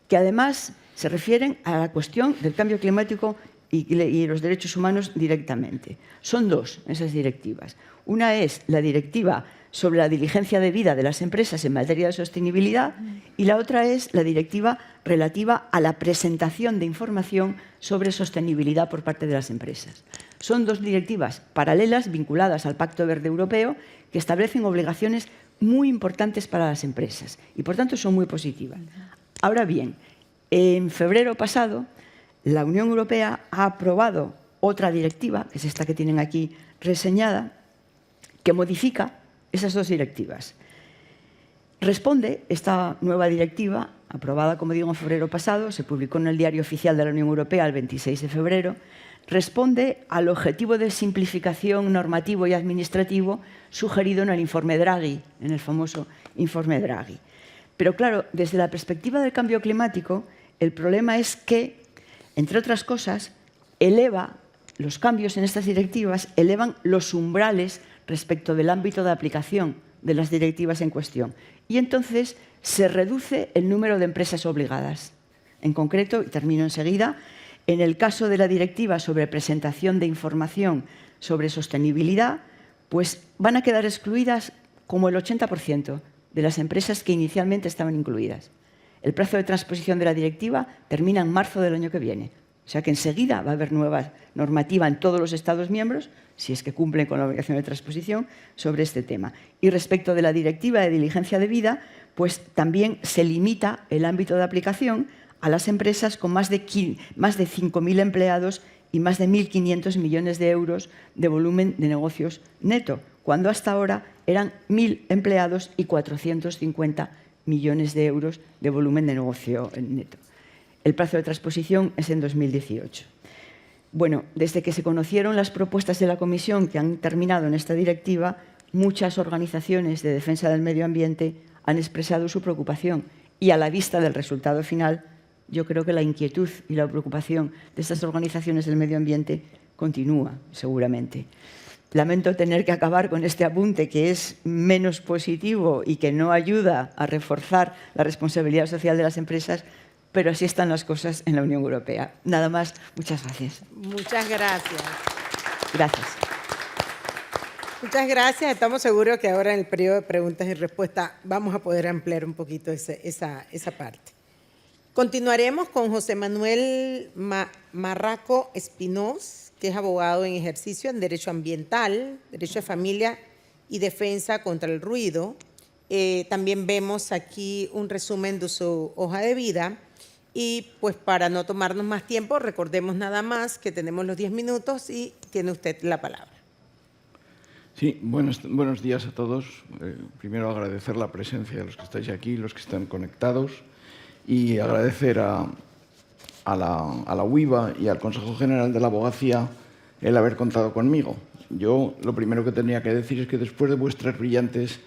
que además se refieren a la cuestión del cambio climático y los derechos humanos directamente. Son dos esas directivas. Una es la directiva sobre la diligencia debida de las empresas en materia de sostenibilidad y la otra es la directiva relativa a la presentación de información sobre sostenibilidad por parte de las empresas. Son dos directivas paralelas vinculadas al Pacto Verde Europeo que establecen obligaciones muy importantes para las empresas y, por tanto, son muy positivas. Ahora bien, en febrero pasado, la Unión Europea ha aprobado otra directiva, que es esta que tienen aquí reseñada, que modifica esas dos directivas. Responde esta nueva directiva, aprobada, como digo, en febrero pasado, se publicó en el Diario Oficial de la Unión Europea el 26 de febrero, responde al objetivo de simplificación normativo y administrativo sugerido en el informe Draghi, en el famoso informe Draghi. Pero claro, desde la perspectiva del cambio climático, el problema es que, entre otras cosas, los cambios en estas directivas elevan los umbrales respecto del ámbito de aplicación de las directivas en cuestión. Y entonces se reduce el número de empresas obligadas. En concreto, y termino enseguida, en el caso de la directiva sobre presentación de información sobre sostenibilidad, pues van a quedar excluidas como el 80% de las empresas que inicialmente estaban incluidas. El plazo de transposición de la directiva termina en marzo del año que viene. O sea que enseguida va a haber nueva normativa en todos los Estados miembros, si es que cumplen con la obligación de transposición, sobre este tema. Y respecto de la directiva de diligencia debida, pues también se limita el ámbito de aplicación a las empresas con más de 5.000 empleados y más de 1.500 millones de euros de volumen de negocios neto, cuando hasta ahora eran 1.000 empleados y 450 millones de euros de volumen de negocio neto. El plazo de transposición es en 2018. Bueno, desde que se conocieron las propuestas de la Comisión que han terminado en esta directiva, muchas organizaciones de defensa del medio ambiente han expresado su preocupación y a la vista del resultado final, yo creo que la inquietud y la preocupación de estas organizaciones del medio ambiente continúa, seguramente. Lamento tener que acabar con este apunte que es menos positivo y que no ayuda a reforzar la responsabilidad social de las empresas, pero así están las cosas en la Unión Europea. Nada más, muchas gracias. Muchas gracias. Gracias. Muchas gracias. Estamos seguros que ahora en el periodo de preguntas y respuestas vamos a poder ampliar un poquito esa parte. Continuaremos con José Manuel Marraco Espinós, que es abogado en ejercicio en Derecho Ambiental, Derecho de Familia y Defensa contra el Ruido. También vemos aquí un resumen de su hoja de vida. Y pues para no tomarnos más tiempo, recordemos nada más que tenemos los 10 minutos y tiene usted la palabra. Sí, buenos días a todos. Primero agradecer la presencia de los que estáis aquí, los que están conectados, y agradecer a la UIVA y al Consejo General de la Abogacía el haber contado conmigo. Yo lo primero que tenía que decir es que después de vuestras brillantes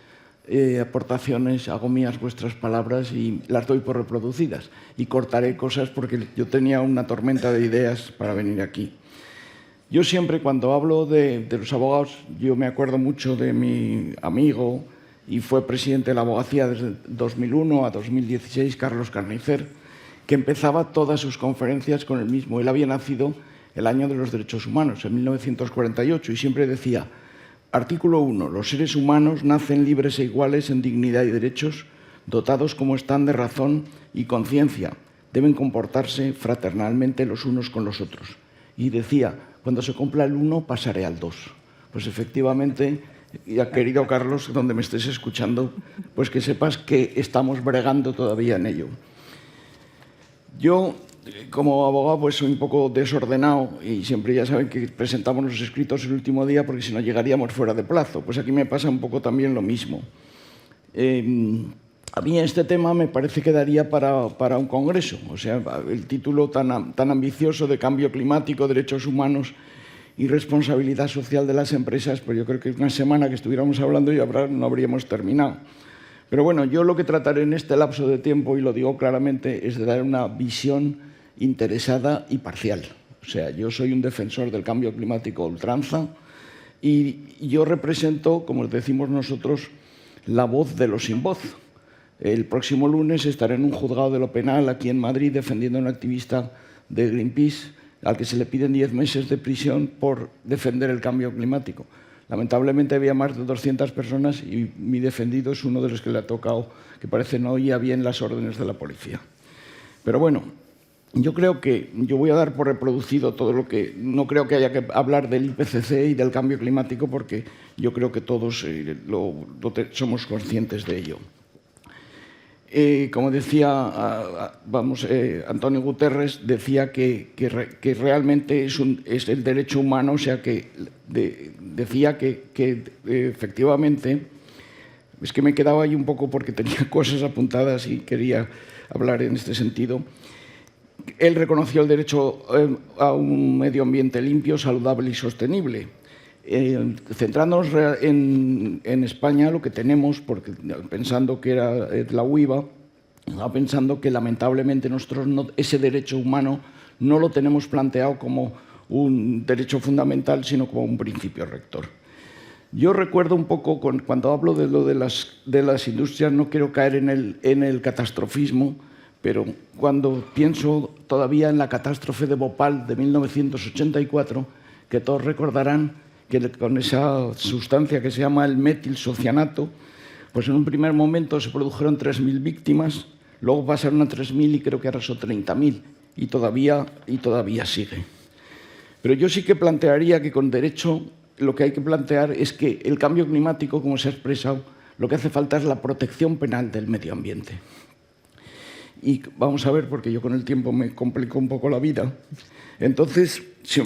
aportaciones, hago mías vuestras palabras y las doy por reproducidas. Y cortaré cosas porque yo tenía una tormenta de ideas para venir aquí. Yo siempre, cuando hablo de los abogados, yo me acuerdo mucho de mi amigo y fue presidente de la abogacía desde 2001 a 2016, Carlos Carnicer, que empezaba todas sus conferencias con el mismo. Él había nacido el año de los derechos humanos, en 1948, y siempre decía: artículo 1. Los seres humanos nacen libres e iguales en dignidad y derechos, dotados como están de razón y conciencia. Deben comportarse fraternalmente los unos con los otros. Y decía: cuando se cumpla el 1, pasaré al 2. Pues efectivamente, ya querido Carlos, donde me estés escuchando, pues que sepas que estamos bregando todavía en ello. Yo como abogado pues soy un poco desordenado y siempre ya saben que presentamos los escritos el último día porque si no llegaríamos fuera de plazo. Pues aquí me pasa un poco también lo mismo. A mí este tema me parece que daría para un congreso. O sea, el título tan ambicioso de cambio climático, derechos humanos y responsabilidad social de las empresas, pues yo creo que una semana que estuviéramos hablando y no habríamos terminado. Pero bueno, yo lo que trataré en este lapso de tiempo, y lo digo claramente, es de dar una visión interesada y parcial. O sea, yo soy un defensor del cambio climático a ultranza y yo represento, como decimos nosotros, la voz de los sin voz. El próximo lunes estaré en un juzgado de lo penal aquí en Madrid defendiendo a un activista de Greenpeace al que se le piden 10 meses de prisión por defender el cambio climático. Lamentablemente había más de 200 personas y mi defendido es uno de los que le ha tocado, que parece no oía bien las órdenes de la policía. Pero bueno, yo creo que yo voy a dar por reproducido todo lo que... No creo que haya que hablar del IPCC y del cambio climático porque yo creo que todos somos conscientes de ello. Como decía Antonio Guterres, decía que realmente es el derecho humano, o sea que decía que efectivamente, es que me quedaba ahí un poco porque tenía cosas apuntadas y quería hablar en este sentido. Él reconoció el derecho a un medio ambiente limpio, saludable y sostenible. Centrándonos en España, lo que tenemos, porque pensando que era la UIVA, estaba pensando que lamentablemente nosotros ese derecho humano no lo tenemos planteado como un derecho fundamental, sino como un principio rector. Yo recuerdo un poco, cuando hablo de lo de las industrias, no quiero caer en el catastrofismo, pero cuando pienso todavía en la catástrofe de Bhopal de 1984, que todos recordarán que con esa sustancia que se llama el metilsocianato, pues en un primer momento se produjeron 3.000 víctimas, luego pasaron a 3.000 y creo que ahora son 30.000 y todavía sigue. Pero yo sí que plantearía que con derecho lo que hay que plantear es que el cambio climático, como se ha expresado, lo que hace falta es la protección penal del medio ambiente. Y vamos a ver, porque yo con el tiempo me complico un poco la vida. Entonces,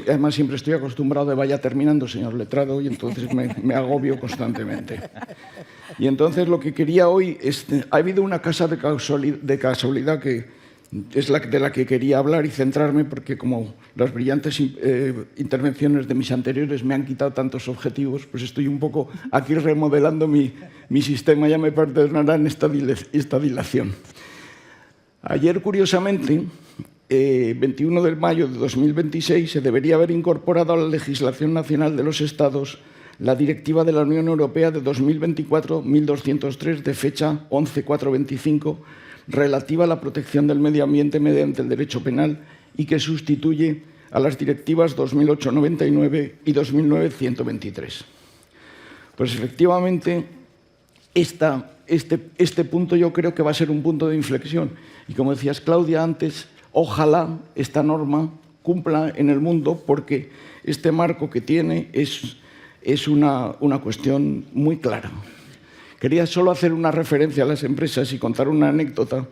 además siempre estoy acostumbrado de vaya terminando, señor letrado, y entonces me agobio constantemente. Y entonces lo que quería hoy es... Ha habido una casa de casualidad que es de la que quería hablar y centrarme, porque como las brillantes intervenciones de mis anteriores me han quitado tantos objetivos, pues estoy un poco aquí remodelando mi sistema, ya me perdonarán esta dilación. Ayer, curiosamente, 21 de mayo de 2026, se debería haber incorporado a la legislación nacional de los Estados la Directiva de la Unión Europea de 2024-1203, de fecha 11.425, relativa a la protección del medio ambiente mediante el derecho penal y que sustituye a las directivas 2008-99 y 2009-123. Pues efectivamente, este punto yo creo que va a ser un punto de inflexión. Y como decías, Claudia, antes, ojalá esta norma cumpla en el mundo, porque este marco que tiene es una cuestión muy clara. Quería solo hacer una referencia a las empresas y contar una anécdota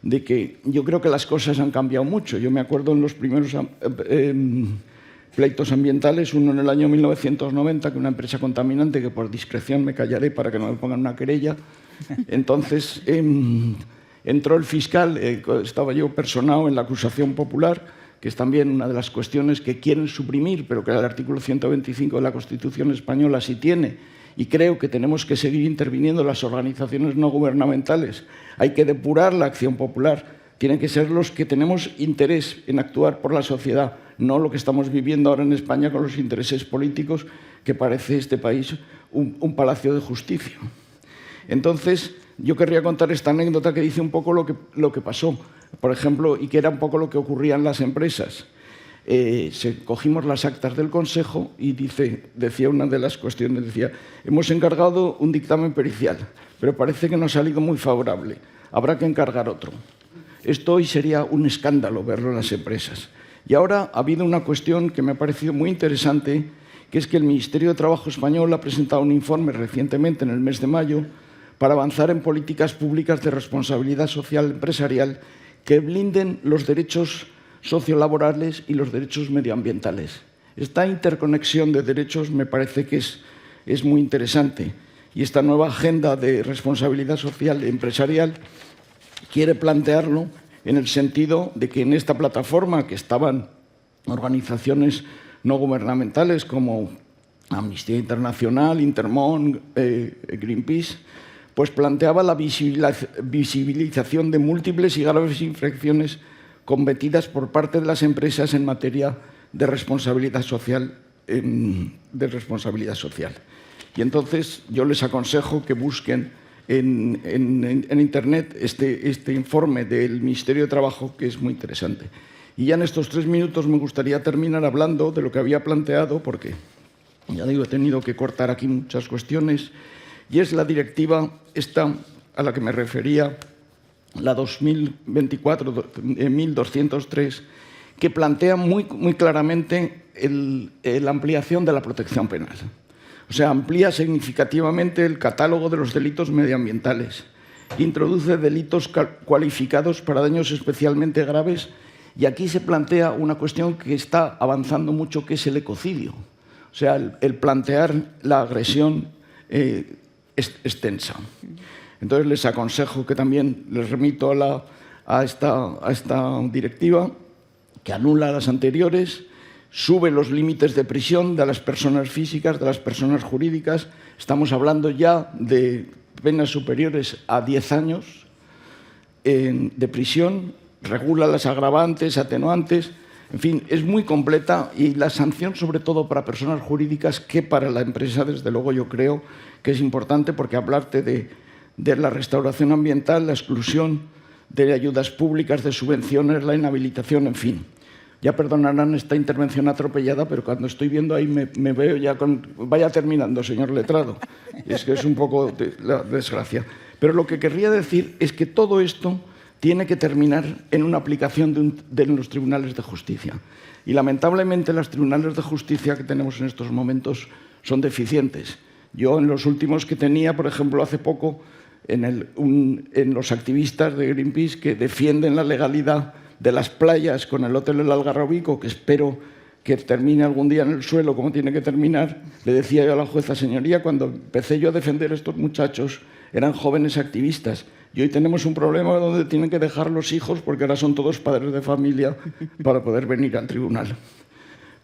de que yo creo que las cosas han cambiado mucho. Yo me acuerdo en los primeros pleitos ambientales, uno en el año 1990, que una empresa contaminante, que por discreción me callaré para que no me pongan una querella, entonces entró el fiscal, estaba yo personado en la acusación popular, que es también una de las cuestiones que quieren suprimir, pero que el artículo 125 de la Constitución española sí tiene, y creo que tenemos que seguir interviniendo las organizaciones no gubernamentales. Hay que depurar la acción popular. Tienen que ser los que tenemos interés en actuar por la sociedad, no lo que estamos viviendo ahora en España con los intereses políticos, que parece este país un palacio de justicia. Entonces, yo querría contar esta anécdota que dice un poco lo que pasó, por ejemplo, y que era un poco lo que ocurría en las empresas. Cogimos las actas del Consejo y decía una de las cuestiones, decía, hemos encargado un dictamen pericial, pero parece que no ha salido muy favorable, habrá que encargar otro. Esto hoy sería un escándalo verlo en las empresas. Y ahora ha habido una cuestión que me ha parecido muy interesante, que es que el Ministerio de Trabajo español ha presentado un informe recientemente, en el mes de mayo, para avanzar en políticas públicas de responsabilidad social empresarial que blinden los derechos sociolaborales y los derechos medioambientales. Esta interconexión de derechos me parece que es muy interesante, y esta nueva agenda de responsabilidad social y empresarial quiere plantearlo en el sentido de que en esta plataforma, que estaban organizaciones no gubernamentales como Amnistía Internacional, Intermón, Greenpeace, pues planteaba la visibilización de múltiples y graves infracciones cometidas por parte de las empresas en materia de responsabilidad social. Y entonces yo les aconsejo que busquen en Internet este informe del Ministerio de Trabajo, que es muy interesante. Y ya en estos 3 minutos me gustaría terminar hablando de lo que había planteado, porque ya digo, he tenido que cortar aquí muchas cuestiones, y es la directiva esta a la que me refería, la 2024-1203, que plantea muy claramente la ampliación de la protección penal. O sea, amplía significativamente el catálogo de los delitos medioambientales, introduce delitos cualificados para daños especialmente graves, y aquí se plantea una cuestión que está avanzando mucho, que es el ecocidio. O sea, el plantear la agresión extensa. Entonces les aconsejo que también les remito a esta directiva, que anula las anteriores, sube los límites de prisión de las personas físicas, de las personas jurídicas. Estamos hablando ya de penas superiores a 10 años de prisión, regula las agravantes, atenuantes, en fin, es muy completa, y la sanción sobre todo para personas jurídicas, que para la empresa desde luego yo creo que es importante, porque hablarte de la restauración ambiental, la exclusión de ayudas públicas, de subvenciones, la inhabilitación, en fin. Ya perdonarán esta intervención atropellada, pero cuando estoy viendo ahí me veo ya con... Vaya terminando, señor letrado. Es que es un poco la desgracia. Pero lo que querría decir es que todo esto tiene que terminar en una aplicación de los tribunales de justicia. Y lamentablemente los tribunales de justicia que tenemos en estos momentos son deficientes. Yo en los últimos que tenía, por ejemplo, hace poco, en los activistas de Greenpeace que defienden la legalidad de las playas con el Hotel El Algarrobico, que espero que termine algún día en el suelo como tiene que terminar, le decía yo a la jueza: señoría, cuando empecé yo a defender a estos muchachos eran jóvenes activistas, y hoy tenemos un problema donde tienen que dejar los hijos porque ahora son todos padres de familia para poder venir al tribunal.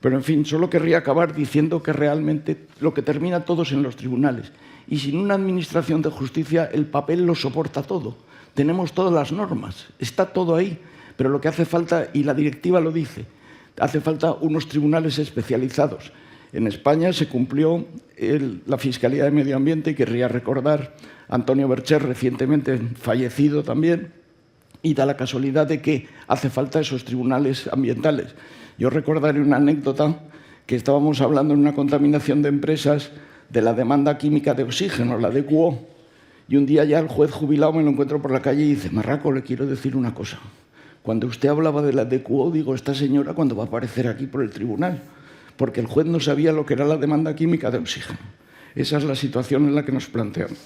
Pero, en fin, solo querría acabar diciendo que realmente lo que termina todo es en los tribunales. Y sin una administración de justicia el papel lo soporta todo. Tenemos todas las normas, está todo ahí. Pero lo que hace falta, y la directiva lo dice, hace falta unos tribunales especializados. En España se cumplió la Fiscalía de Medio Ambiente, y querría recordar a Antonio Bercher, recientemente fallecido también, y da la casualidad de que hace falta esos tribunales ambientales. Yo recordaré una anécdota, que estábamos hablando en una contaminación de empresas de la demanda química de oxígeno, la DQO, y un día ya el juez jubilado me lo encuentro por la calle y dice: Marraco, le quiero decir una cosa. Cuando usted hablaba de la DQO, digo, esta señora cuando va a aparecer aquí por el tribunal, porque el juez no sabía lo que era la demanda química de oxígeno. Esa es la situación en la que nos planteamos.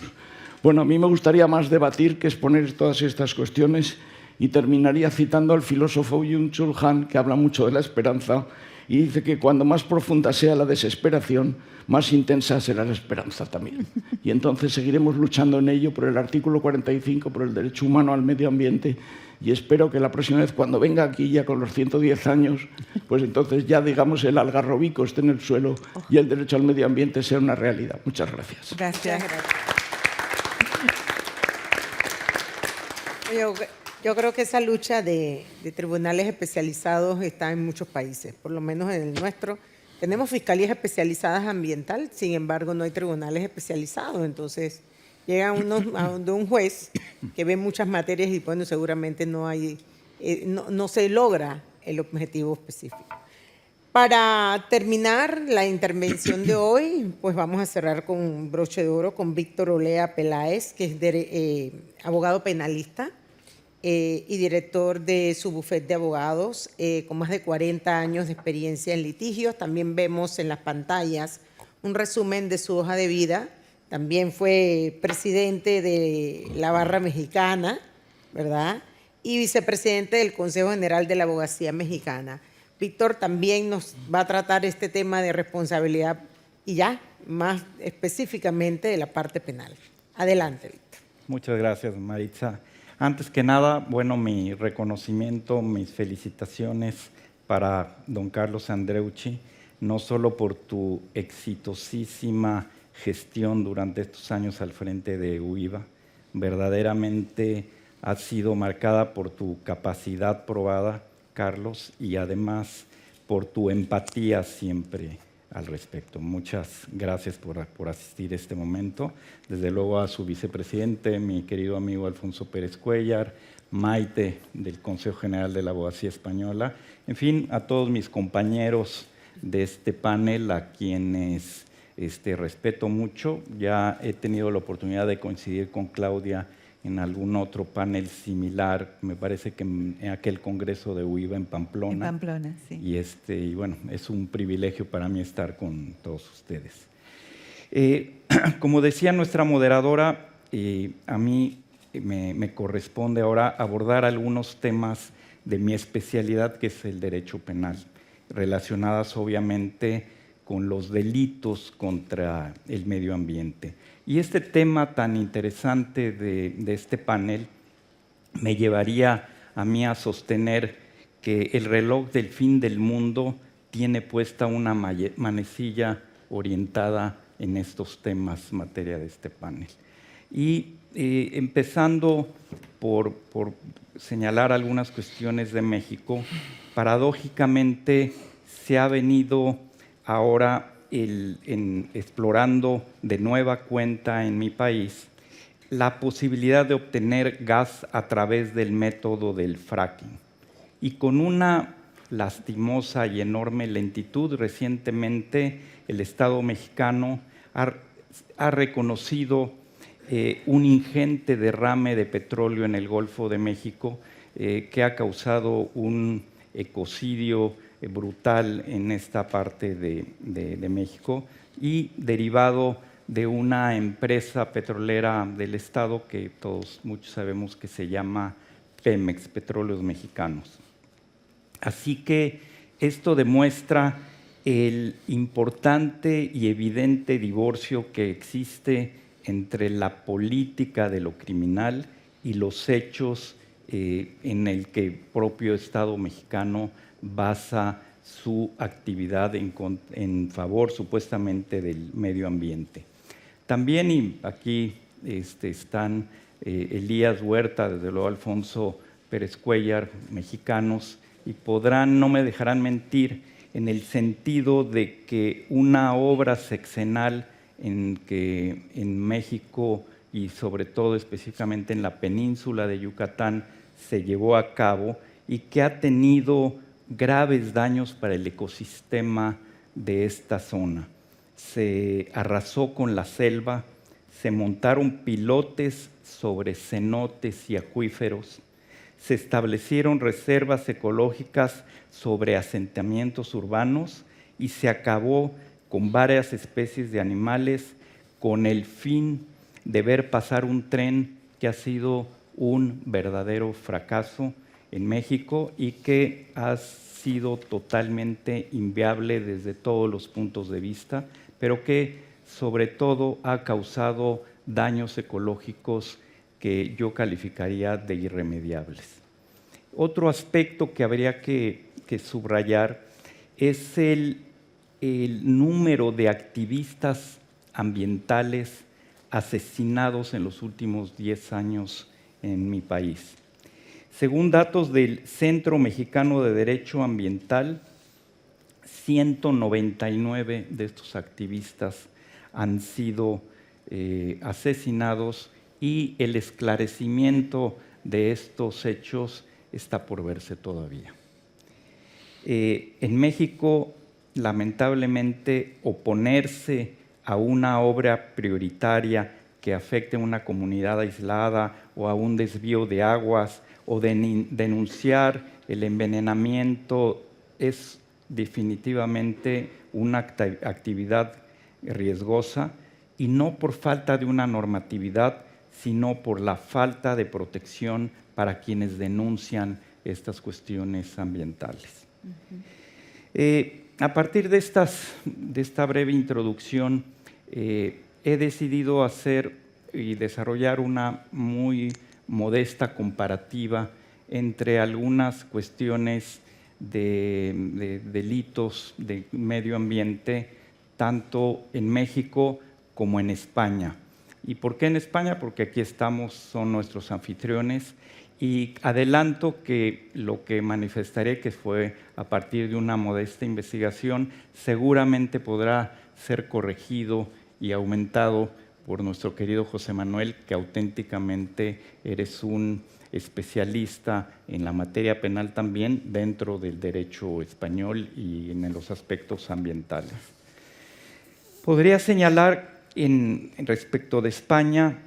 Bueno, a mí me gustaría más debatir que exponer todas estas cuestiones, y terminaría citando al filósofo Byung-Chul Han, que habla mucho de la esperanza, y dice que cuando más profunda sea la desesperación, más intensa será la esperanza también. Y entonces seguiremos luchando en ello por el artículo 45, por el derecho humano al medio ambiente, y espero que la próxima vez, cuando venga aquí ya con los 110 años, pues entonces ya, digamos, el algarrobico esté en el suelo y el derecho al medio ambiente sea una realidad. Muchas gracias. Gracias. Yo creo que esa lucha de tribunales especializados está en muchos países, por lo menos en el nuestro. Tenemos fiscalías especializadas ambiental, sin embargo no hay tribunales especializados. Entonces llega uno a donde un juez que ve muchas materias y bueno, seguramente no se logra el objetivo específico. Para terminar la intervención de hoy, pues vamos a cerrar con un broche de oro con Víctor Olea Peláez, que es abogado penalista y director de su bufete de abogados, con más de 40 años de experiencia en litigios. También vemos en las pantallas un resumen de su hoja de vida. También fue presidente de la Barra Mexicana, ¿verdad? y vicepresidente del Consejo General de la Abogacía Mexicana. Víctor también nos va a tratar este tema de responsabilidad y ya más específicamente de la parte penal. Adelante, Víctor. Muchas gracias, Maritza. Antes que nada, bueno, mi reconocimiento, mis felicitaciones para don Carlos Andreucci, no solo por tu exitosísima gestión durante estos años al frente de UIVA, verdaderamente ha sido marcada por tu capacidad probada, Carlos, y además por tu empatía siempre al respecto. Muchas gracias por asistir a este momento. Desde luego a su vicepresidente, mi querido amigo Alfonso Pérez Cuéllar, Maite del Consejo General de la Abogacía Española, en fin, a todos mis compañeros de este panel, a quienes respeto mucho. Ya he tenido la oportunidad de coincidir con Claudia en algún otro panel similar, me parece que en aquel congreso de UIVA en Pamplona. En Pamplona, sí. Y bueno, es un privilegio para mí estar con todos ustedes. Como decía nuestra moderadora, a mí me corresponde ahora abordar algunos temas de mi especialidad, que es el derecho penal, relacionadas obviamente con los delitos contra el medio ambiente. Y este tema tan interesante de este panel me llevaría a mí a sostener que el reloj del fin del mundo tiene puesta una manecilla orientada en estos temas, materia de este panel. Y empezando por señalar algunas cuestiones de México, paradójicamente se ha venido ahora explorando de nueva cuenta en mi país la posibilidad de obtener gas a través del método del fracking. Y con una lastimosa y enorme lentitud, recientemente el Estado mexicano ha reconocido un ingente derrame de petróleo en el Golfo de México que ha causado un ecocidio brutal en esta parte de México y derivado de una empresa petrolera del Estado que muchos sabemos que se llama Pemex, Petróleos Mexicanos. Así que esto demuestra el importante y evidente divorcio que existe entre la política de lo criminal y los hechos en el que el propio Estado mexicano basa su actividad en favor supuestamente del medio ambiente. También, y aquí están Elías Huerta, desde luego Alfonso Pérez Cuéllar, mexicanos, y no me dejarán mentir en el sentido de que una obra sexenal en que en México y sobre todo específicamente en la península de Yucatán se llevó a cabo y que ha tenido graves daños para el ecosistema de esta zona. Se arrasó con la selva, se montaron pilotes sobre cenotes y acuíferos, se establecieron reservas ecológicas sobre asentamientos urbanos y se acabó con varias especies de animales con el fin de ver pasar un tren que ha sido un verdadero fracaso en México y que ha sido totalmente inviable desde todos los puntos de vista, pero que sobre todo ha causado daños ecológicos que yo calificaría de irremediables. Otro aspecto que habría que subrayar es el número de activistas ambientales asesinados en los últimos 10 años en mi país. Según datos del Centro Mexicano de Derecho Ambiental, 199 de estos activistas han sido asesinados y el esclarecimiento de estos hechos está por verse todavía. En México, lamentablemente, oponerse a una obra prioritaria que afecte a una comunidad aislada o a un desvío de aguas o denunciar el envenenamiento es definitivamente una actividad riesgosa y no por falta de una normatividad, sino por la falta de protección para quienes denuncian estas cuestiones ambientales. A partir de esta breve introducción, he decidido hacer y desarrollar una muy modesta comparativa entre algunas cuestiones de delitos de medio ambiente, tanto en México como en España. ¿Y por qué en España? Porque aquí estamos, son nuestros anfitriones, y adelanto que lo que manifestaré, que fue a partir de una modesta investigación, seguramente podrá ser corregido y aumentado por nuestro querido José Manuel, que auténticamente eres un especialista en la materia penal también dentro del derecho español y en los aspectos ambientales. Podría señalar respecto de España,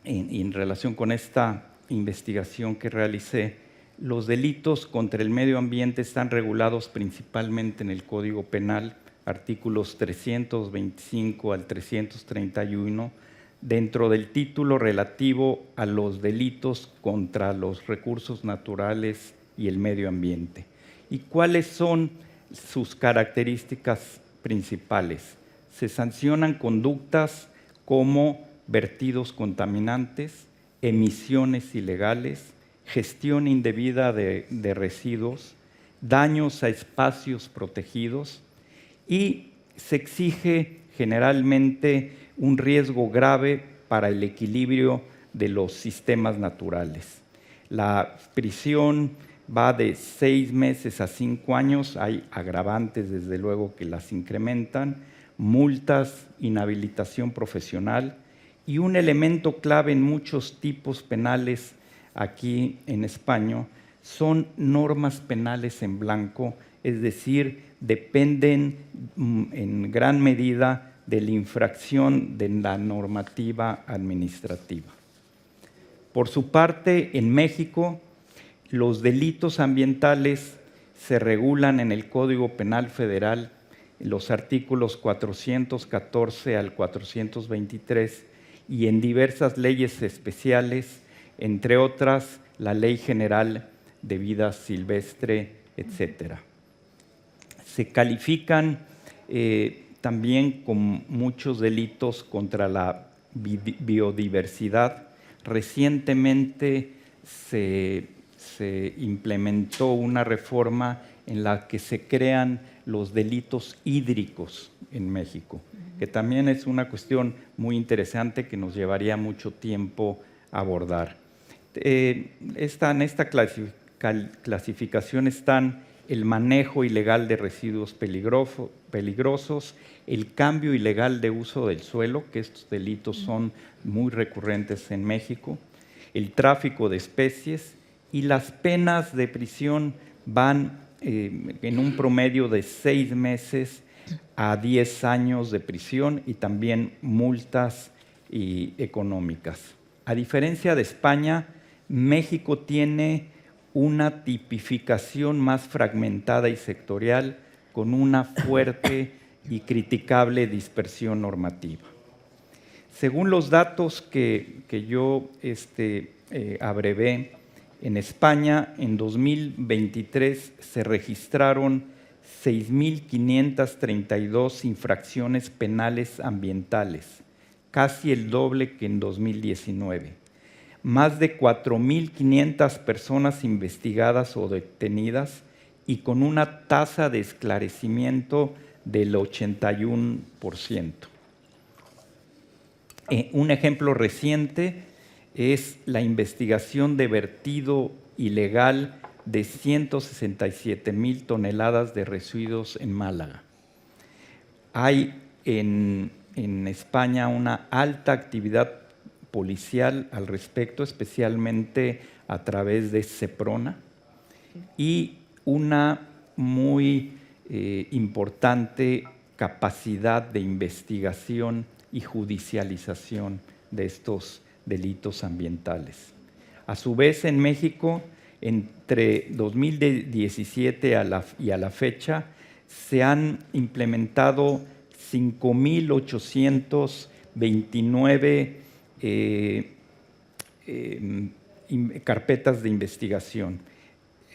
en relación con esta investigación que realicé, los delitos contra el medio ambiente están regulados principalmente en el Código Penal, artículos 325 al 331, dentro del título relativo a los delitos contra los recursos naturales y el medio ambiente. ¿Y cuáles son sus características principales? Se sancionan conductas como vertidos contaminantes, emisiones ilegales, gestión indebida de residuos, daños a espacios protegidos, y se exige generalmente un riesgo grave para el equilibrio de los sistemas naturales. La prisión va de 6 meses a 5 años, hay agravantes desde luego que las incrementan, multas, inhabilitación profesional, y un elemento clave en muchos tipos penales aquí en España son normas penales en blanco, es decir, dependen en gran medida de la infracción de la normativa administrativa. Por su parte, en México, los delitos ambientales se regulan en el Código Penal Federal, en los artículos 414 al 423, y en diversas leyes especiales, entre otras, la Ley General de Vida Silvestre, etc. Se califican también con muchos delitos contra la biodiversidad. Recientemente se implementó una reforma en la que se crean los delitos hídricos en México, que también es una cuestión muy interesante que nos llevaría mucho tiempo abordar. En esta clasificación están el manejo ilegal de residuos peligrosos, el cambio ilegal de uso del suelo, que estos delitos son muy recurrentes en México, el tráfico de especies, y las penas de prisión van en un promedio de 6 meses a 10 años de prisión, y también multas económicas. A diferencia de España, México tiene una tipificación más fragmentada y sectorial, con una fuerte y criticable dispersión normativa. Según los datos que yo abrevé, en España en 2023 se registraron 6.532 infracciones penales ambientales, casi el doble que en 2019. Más de 4.500 personas investigadas o detenidas, y con una tasa de esclarecimiento del 81%. Un ejemplo reciente es la investigación de vertido ilegal de 167,000 toneladas de residuos en Málaga. Hay en España una alta actividad policial al respecto, especialmente a través de Seprona, y una muy importante capacidad de investigación y judicialización de estos delitos ambientales. A su vez, en México, entre 2017 y a la fecha, se han implementado 5.829 carpetas de investigación.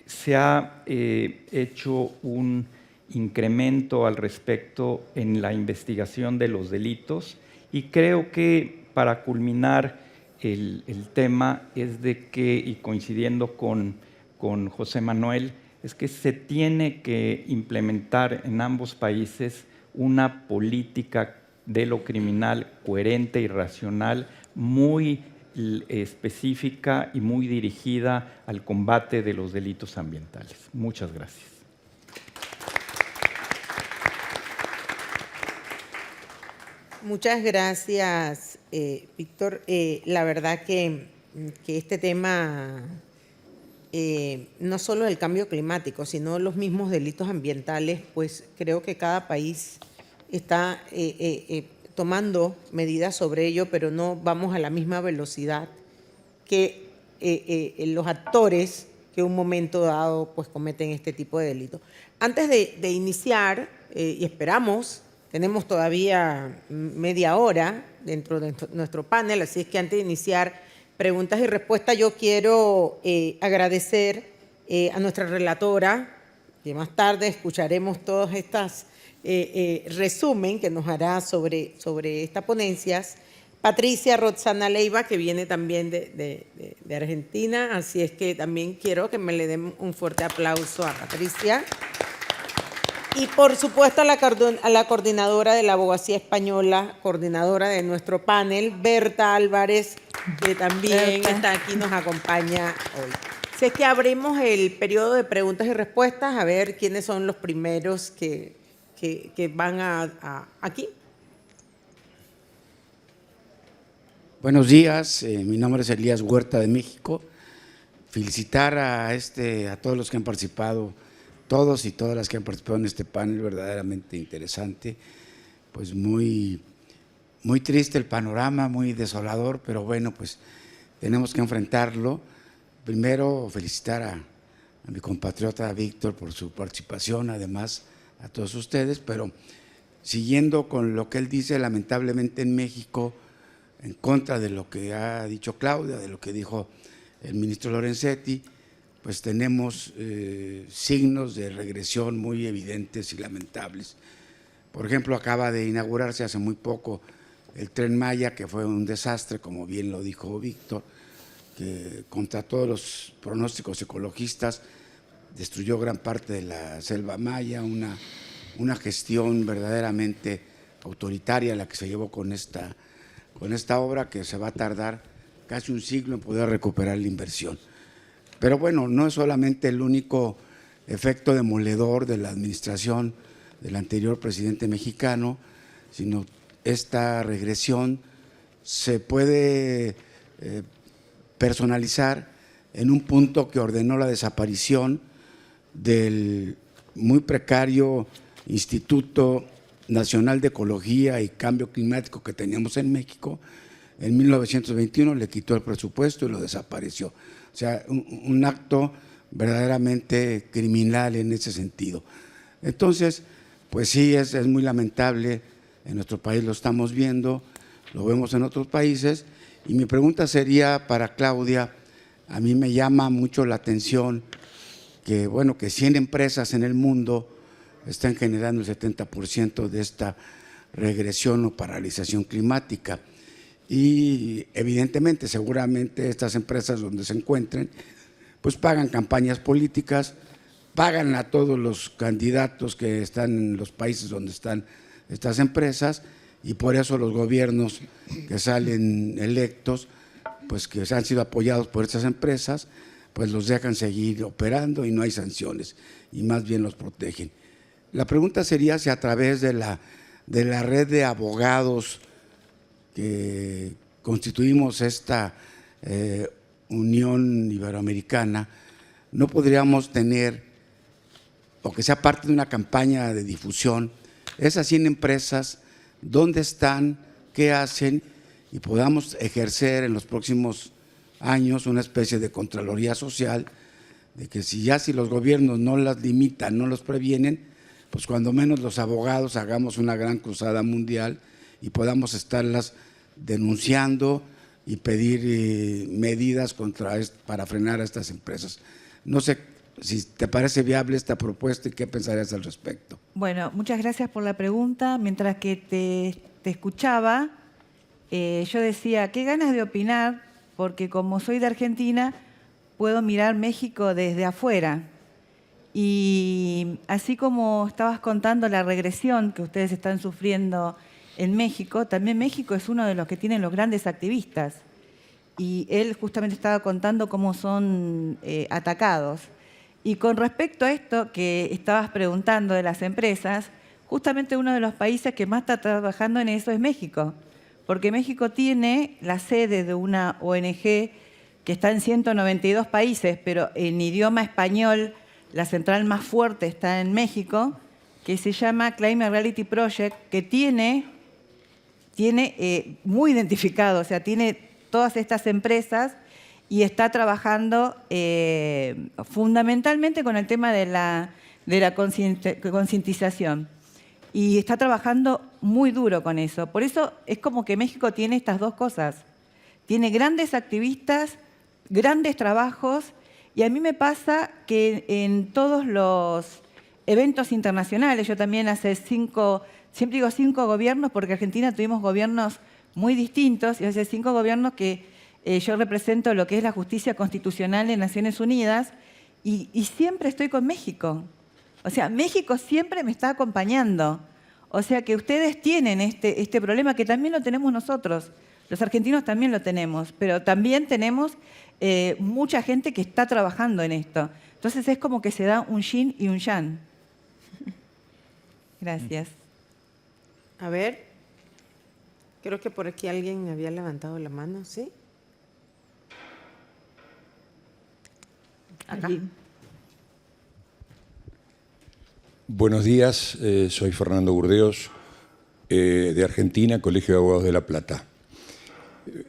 Se ha hecho un incremento al respecto en la investigación de los delitos y creo que para culminar el tema es de que, y coincidiendo con José Manuel, es que se tiene que implementar en ambos países una política de lo criminal coherente y racional, muy específica y muy dirigida al combate de los delitos ambientales. Muchas gracias. Muchas gracias, Víctor. La verdad que este tema, no solo del cambio climático, sino los mismos delitos ambientales, pues creo que cada país está tomando medidas sobre ello, pero no vamos a la misma velocidad que los actores que en un momento dado pues cometen este tipo de delitos. Antes de iniciar, y esperamos, tenemos todavía media hora dentro de nuestro panel, así es que antes de iniciar preguntas y respuestas, yo quiero agradecer a nuestra relatora, que más tarde escucharemos todas estas resumen que nos hará sobre estas ponencias, Patricia Roxana Leiva, que viene también de Argentina, así es que también quiero que me le den un fuerte aplauso a Patricia. Y por supuesto a la coordinadora de la Abogacía Española, coordinadora de nuestro panel, Berta Álvarez, que también está aquí, nos acompaña hoy. Sé que abrimos el periodo de preguntas y respuestas, a ver quiénes son los primeros que van aquí. Buenos días, mi nombre es Elías Huerta de México. Felicitar a todos los que han participado, todos y todas las que han participado en este panel, verdaderamente interesante. Pues muy triste el panorama, muy desolador, pero bueno, pues tenemos que enfrentarlo. Primero, felicitar a mi compatriota Víctor por su participación, además a todos ustedes, pero siguiendo con lo que él dice, lamentablemente en México, en contra de lo que ha dicho Claudia, de lo que dijo el ministro Lorenzetti, pues tenemos signos de regresión muy evidentes y lamentables. Por ejemplo, acaba de inaugurarse hace muy poco el Tren Maya, que fue un desastre, como bien lo dijo Víctor, que contra todos los pronósticos ecologistas destruyó gran parte de la selva maya, una gestión verdaderamente autoritaria la que se llevó con esta obra, que se va a tardar casi un siglo en poder recuperar la inversión. Pero bueno, no es solamente el único efecto demoledor de la administración del anterior presidente mexicano, sino esta regresión se puede personalizar en un punto que ordenó la desaparición del muy precario Instituto Nacional de Ecología y Cambio Climático que teníamos en México. En 1921 le quitó el presupuesto y lo desapareció. O sea, un acto verdaderamente criminal en ese sentido. Entonces, pues sí, es muy lamentable, en nuestro país lo estamos viendo, lo vemos en otros países, y mi pregunta sería para Claudia. A mí me llama mucho la atención que, bueno, que 100 empresas en el mundo están generando el 70% de esta regresión o paralización climática. Y evidentemente, seguramente estas empresas donde se encuentren, pues pagan campañas políticas, pagan a todos los candidatos que están en los países donde están estas empresas, y por eso los gobiernos que salen electos, pues que han sido apoyados por estas empresas, pues los dejan seguir operando y no hay sanciones, y más bien los protegen. La pregunta sería si a través de la red de abogados que constituimos esta Unión Iberoamericana, no podríamos tener, o que sea parte de una campaña de difusión, esas 100 empresas, dónde están, qué hacen, y podamos ejercer en los próximos años una especie de contraloría social, de que si los gobiernos no las limitan, no los previenen, pues cuando menos los abogados hagamos una gran cruzada mundial y podamos estarlas denunciando y pedir medidas para frenar a estas empresas. No sé si te parece viable esta propuesta y qué pensarías al respecto. Bueno, muchas gracias por la pregunta. Mientras que te escuchaba, yo decía, qué ganas de opinar, porque como soy de Argentina, puedo mirar México desde afuera. Y así como estabas contando la regresión que ustedes están sufriendo en México, también México es uno de los que tienen los grandes activistas. Y él justamente estaba contando cómo son atacados. Y con respecto a esto que estabas preguntando de las empresas, justamente uno de los países que más está trabajando en eso es México. Porque México tiene la sede de una ONG que está en 192 países, pero en idioma español la central más fuerte está en México, que se llama Climate Reality Project, que tiene muy identificado, o sea, tiene todas estas empresas y está trabajando fundamentalmente con el tema de la concientización. Y está trabajando muy duro con eso. Por eso es como que México tiene estas dos cosas. Tiene grandes activistas, grandes trabajos, y a mí me pasa que en todos los eventos internacionales, yo también siempre digo 5 gobiernos, porque en Argentina tuvimos gobiernos muy distintos, y hace 5 gobiernos que yo represento lo que es la justicia constitucional en Naciones Unidas, y siempre estoy con México. O sea, México siempre me está acompañando. O sea que ustedes tienen este problema que también lo tenemos nosotros. Los argentinos también lo tenemos, pero también tenemos mucha gente que está trabajando en esto. Entonces es como que se da un yin y un yang. Gracias. A ver, creo que por aquí alguien había levantado la mano, ¿sí? Acá. Allí. Buenos días, soy Fernando Burdeos, de Argentina, Colegio de Abogados de La Plata.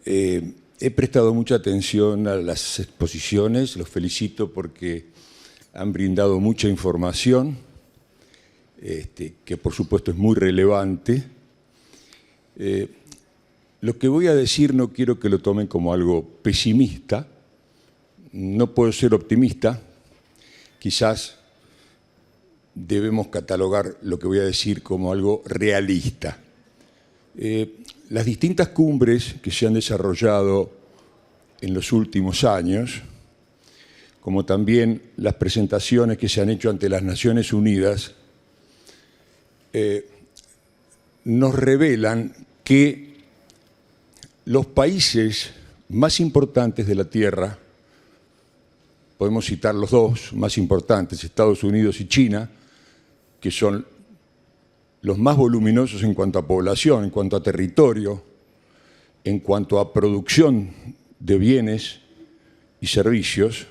He prestado mucha atención a las exposiciones, los felicito porque han brindado mucha información, que por supuesto es muy relevante. Lo que voy a decir no quiero que lo tomen como algo pesimista, no puedo ser optimista, quizás debemos catalogar lo que voy a decir como algo realista. Las distintas cumbres que se han desarrollado en los últimos años, como también las presentaciones que se han hecho ante las Naciones Unidas, nos revelan que los países más importantes de la Tierra, podemos citar los dos más importantes, Estados Unidos y China, que son los más voluminosos en cuanto a población, en cuanto a territorio, en cuanto a producción de bienes y servicios,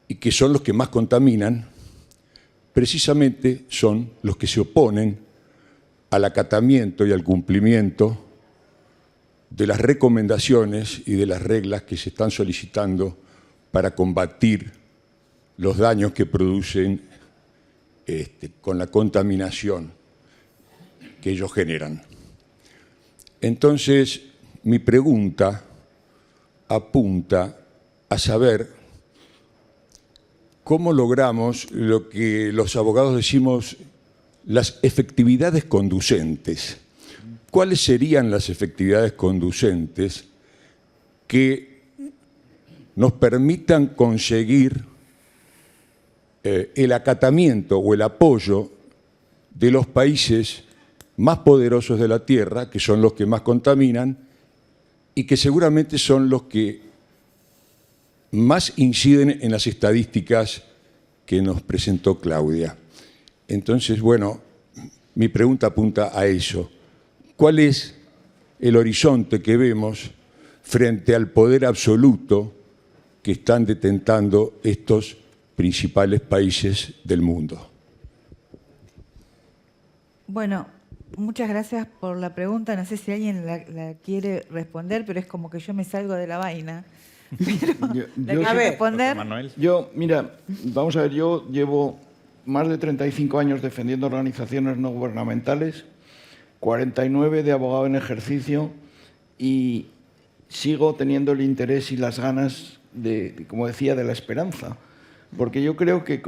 y que son los que más contaminan, precisamente son los que se oponen al acatamiento y al cumplimiento de las recomendaciones y de las reglas que se están solicitando para combatir los daños que producen con la contaminación que ellos generan. Entonces, mi pregunta apunta a saber cómo logramos lo que los abogados decimos las efectividades conducentes. ¿Cuáles serían las efectividades conducentes que nos permitan conseguir el acatamiento o el apoyo de los países más poderosos de la Tierra, que son los que más contaminan y que seguramente son los que más inciden en las estadísticas que nos presentó Claudia? Entonces, bueno, mi pregunta apunta a eso. ¿Cuál es el horizonte que vemos frente al poder absoluto que están detentando estos principales países del mundo? Bueno, muchas gracias por la pregunta. No sé si alguien la quiere responder, pero es como que yo me salgo de la vaina. Pero A ver, responder. Mira, vamos a ver, yo llevo más de 35 años defendiendo organizaciones no gubernamentales, 49 de abogado en ejercicio, y sigo teniendo el interés y las ganas de, como decía, de la esperanza. Porque yo creo que,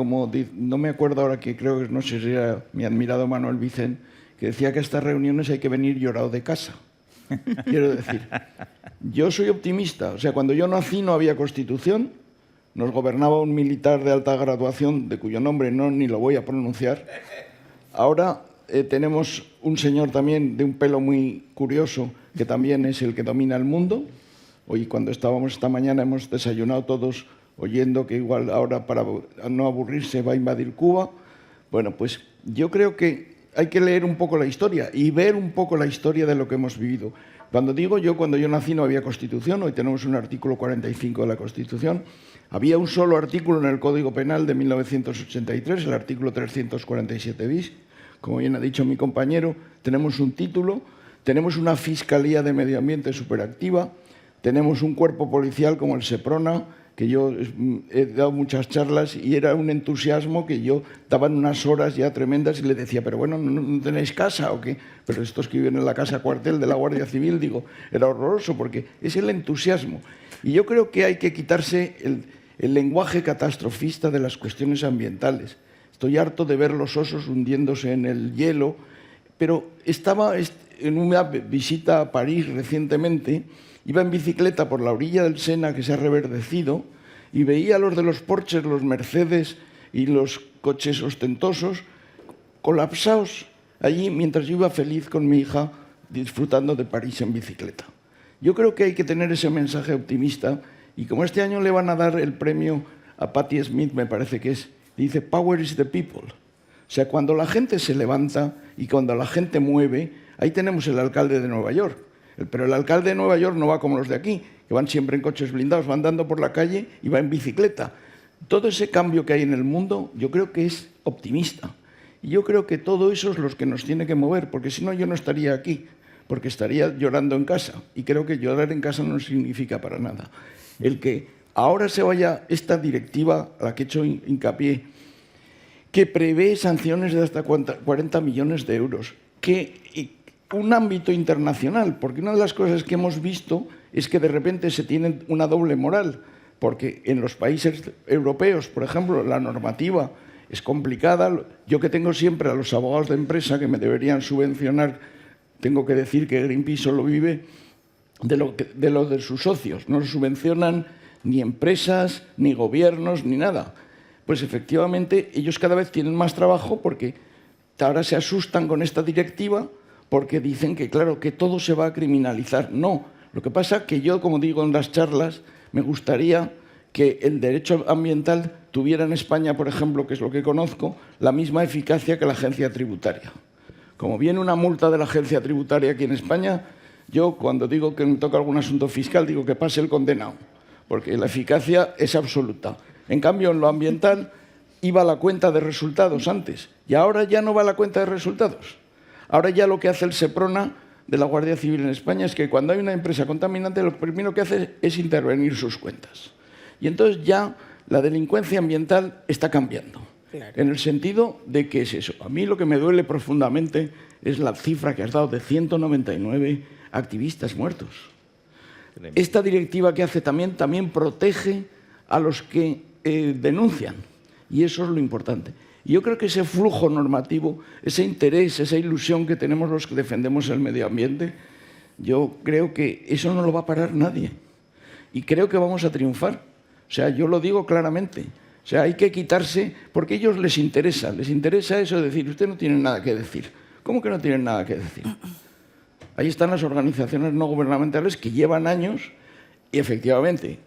no me acuerdo ahora, que creo que no sé si era mi admirado Manuel Vicent, que decía que a estas reuniones hay que venir llorado de casa. Quiero decir, yo soy optimista. O sea, cuando yo nací no había Constitución, nos gobernaba un militar de alta graduación, de cuyo nombre ni lo voy a pronunciar. Ahora tenemos un señor también de un pelo muy curioso, que también es el que domina el mundo. Hoy, cuando estábamos esta mañana, hemos desayunado todos oyendo que igual ahora, para no aburrirse, va a invadir Cuba. Bueno, pues yo creo que hay que leer un poco la historia y ver un poco la historia de lo que hemos vivido. Cuando yo nací no había Constitución, hoy tenemos un artículo 45 de la Constitución. Había un solo artículo en el Código Penal de 1983, el artículo 347 bis. Como bien ha dicho mi compañero, tenemos un título, tenemos una Fiscalía de Medio Ambiente superactiva, tenemos un cuerpo policial como el Seprona, que yo he dado muchas charlas y era un entusiasmo que yo daban unas horas ya tremendas y le decía, pero bueno, ¿no tenéis casa o qué? Pero estos que viven en la casa cuartel de la Guardia Civil, digo, era horroroso porque es el entusiasmo. Y yo creo que hay que quitarse el lenguaje catastrofista de las cuestiones ambientales. Estoy harto de ver los osos hundiéndose en el hielo, pero estaba en una visita a París recientemente. Iba en bicicleta por la orilla del Sena, que se ha reverdecido, y veía a los de los Porsches, los Mercedes y los coches ostentosos colapsados allí mientras yo iba feliz con mi hija disfrutando de París en bicicleta. Yo creo que hay que tener ese mensaje optimista, y como este año le van a dar el premio a Patti Smith, me parece que dice Power is the people. O sea, cuando la gente se levanta y cuando la gente mueve, ahí tenemos el alcalde de Nueva York. Pero el alcalde de Nueva York no va como los de aquí, que van siempre en coches blindados, van andando por la calle y va en bicicleta. Todo ese cambio que hay en el mundo, yo creo que es optimista. Y yo creo que todo eso es lo que nos tiene que mover, porque si no yo no estaría aquí, porque estaría llorando en casa. Y creo que llorar en casa no significa para nada. El que ahora se vaya esta directiva a la que he hecho hincapié, que prevé sanciones de hasta 40 millones de euros, que un ámbito internacional, porque una de las cosas que hemos visto es que de repente se tiene una doble moral, porque en los países europeos, por ejemplo, la normativa es complicada. Yo, que tengo siempre a los abogados de empresa que me deberían subvencionar, tengo que decir que Greenpeace solo vive de lo de sus socios, no subvencionan ni empresas, ni gobiernos, ni nada. Pues efectivamente ellos cada vez tienen más trabajo porque ahora se asustan con esta directiva, porque dicen que, claro, que todo se va a criminalizar. No, lo que pasa es que yo, como digo en las charlas, me gustaría que el derecho ambiental tuviera en España, por ejemplo, que es lo que conozco, la misma eficacia que la agencia tributaria. Como viene una multa de la agencia tributaria aquí en España, yo cuando digo que me toca algún asunto fiscal, digo que pase el condenado, porque la eficacia es absoluta. En cambio, en lo ambiental iba la cuenta de resultados antes, y ahora ya no va la cuenta de resultados. Ahora ya lo que hace el Seprona de la Guardia Civil en España es que cuando hay una empresa contaminante, lo primero que hace es intervenir sus cuentas. Y entonces ya la delincuencia ambiental está cambiando. Claro. En el sentido de que es eso. A mí lo que me duele profundamente es la cifra que has dado de 199 activistas muertos. Esta directiva que hace también protege a los que denuncian. Y eso es lo importante. Y yo creo que ese flujo normativo, ese interés, esa ilusión que tenemos los que defendemos el medio ambiente, yo creo que eso no lo va a parar nadie. Y creo que vamos a triunfar. O sea, yo lo digo claramente. O sea, hay que quitarse, porque a ellos les interesa eso de decir, usted no tiene nada que decir. ¿Cómo que no tienen nada que decir? Ahí están las organizaciones no gubernamentales que llevan años y efectivamente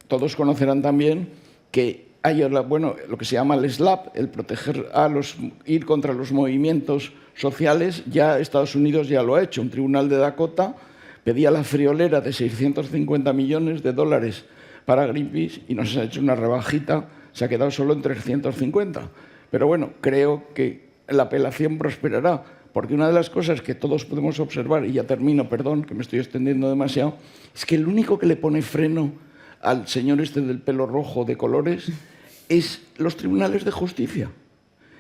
todos conocerán también que hay lo que se llama el SLAPP, el proteger ir contra los movimientos sociales. Ya Estados Unidos ya lo ha hecho. Un tribunal de Dakota pedía la friolera de 650 millones de dólares para Greenpeace y nos ha hecho una rebajita, se ha quedado solo en 350. Pero bueno, creo que la apelación prosperará, porque una de las cosas que todos podemos observar, y ya termino, perdón, que me estoy extendiendo demasiado, es que el único que le pone freno al señor este del pelo rojo de colores es los tribunales de justicia.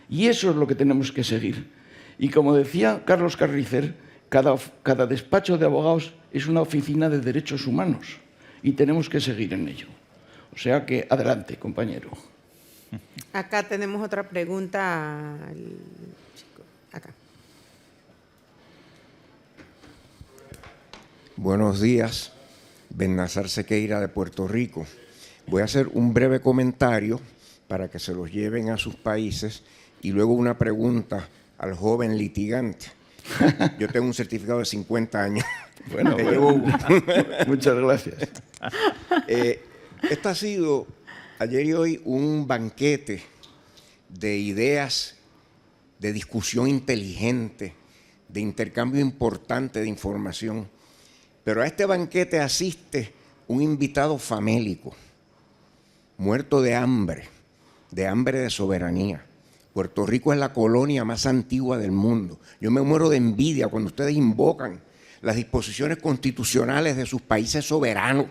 Y eso es lo que tenemos que seguir. Y como decía Carlos Carricer, cada despacho de abogados es una oficina de derechos humanos y tenemos que seguir en ello. O sea que, adelante, compañero. Acá tenemos otra pregunta. Acá. Buenos días, Bennazar Sequeira de Puerto Rico. Voy a hacer un breve comentario para que se los lleven a sus países y luego una pregunta al joven litigante. Yo tengo un certificado de 50 años. Bueno, muchas gracias. Esto ha sido ayer y hoy un banquete de ideas, de discusión inteligente, de intercambio importante de información. Pero a este banquete asiste un invitado famélico, muerto de hambre de soberanía. Puerto Rico es la colonia más antigua del mundo. Yo me muero de envidia cuando ustedes invocan las disposiciones constitucionales de sus países soberanos.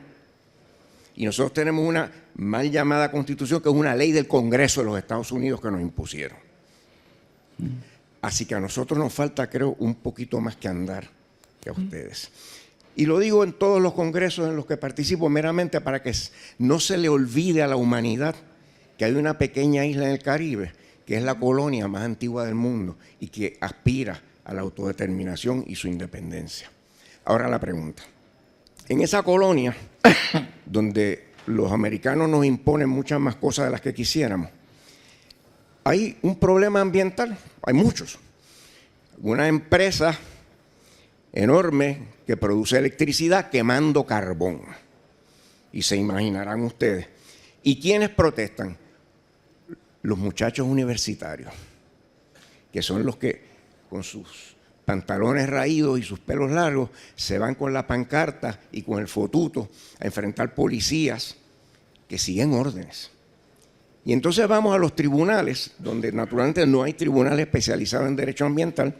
Y nosotros tenemos una mal llamada constitución que es una ley del Congreso de los Estados Unidos que nos impusieron. Así que a nosotros nos falta, creo, un poquito más que andar que a ustedes. Y lo digo en todos los congresos en los que participo meramente para que no se le olvide a la humanidad que hay una pequeña isla en el Caribe que es la colonia más antigua del mundo y que aspira a la autodeterminación y su independencia. Ahora la pregunta. En esa colonia, donde los americanos nos imponen muchas más cosas de las que quisiéramos, hay un problema ambiental, hay muchos. Una empresa enorme que produce electricidad quemando carbón. Y se imaginarán ustedes. ¿Y quiénes protestan? Los muchachos universitarios, que son los que con sus pantalones raídos y sus pelos largos se van con la pancarta y con el fotuto a enfrentar policías que siguen órdenes. Y entonces vamos a los tribunales, donde naturalmente no hay tribunales especializados en derecho ambiental,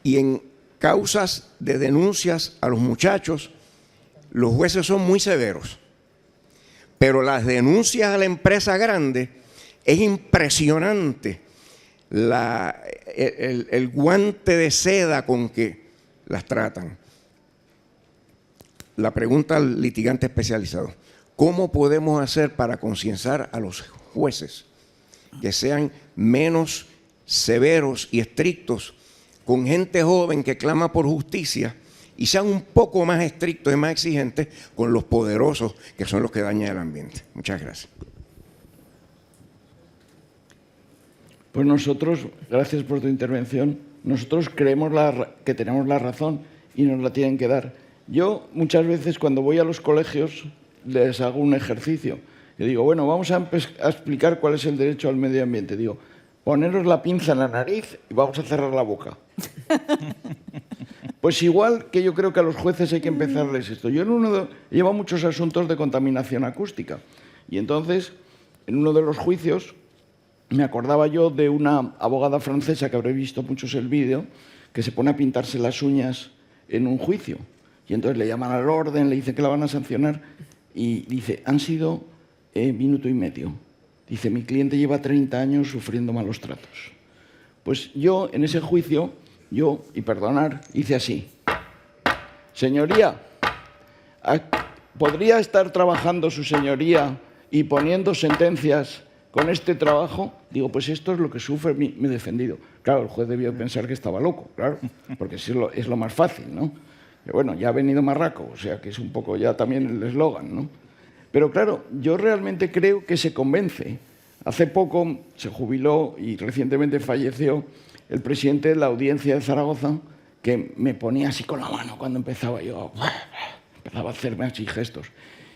y en causas de denuncias a los muchachos, los jueces son muy severos. Pero las denuncias a la empresa grande, es impresionante el guante de seda con que las tratan. La pregunta al litigante especializado: ¿cómo podemos hacer para concienciar a los jueces que sean menos severos y estrictos con gente joven que clama por justicia y sean un poco más estrictos y más exigentes con los poderosos que son los que dañan el ambiente? Muchas gracias. Pues nosotros, gracias por tu intervención, nosotros creemos que tenemos la razón y nos la tienen que dar. Yo muchas veces cuando voy a los colegios les hago un ejercicio. Yo digo, bueno, vamos a explicar cuál es el derecho al medio ambiente. Digo, poneros la pinza en la nariz y vamos a cerrar la boca. Pues igual que yo creo que a los jueces hay que empezarles esto. Yo llevo muchos asuntos de contaminación acústica y entonces en uno de los juicios me acordaba yo de una abogada francesa, que habréis visto muchos el vídeo, que se pone a pintarse las uñas en un juicio. Y entonces le llaman al orden, le dicen que la van a sancionar y dice, han sido minuto y medio. Dice, mi cliente lleva 30 años sufriendo malos tratos. Pues yo en ese juicio, y perdonar, hice así. Señoría, ¿podría estar trabajando su señoría y poniendo sentencias con este trabajo? Digo, pues esto es lo que sufre mi defendido. Claro, el juez debió pensar que estaba loco, claro, porque es lo más fácil, ¿no? Pero bueno, ya ha venido Marraco, o sea que es un poco ya también el eslogan, ¿no? Pero claro, yo realmente creo que se convence. Hace poco se jubiló y recientemente falleció el presidente de la Audiencia de Zaragoza, que me ponía así con la mano cuando empezaba yo, empezaba a hacerme así gestos.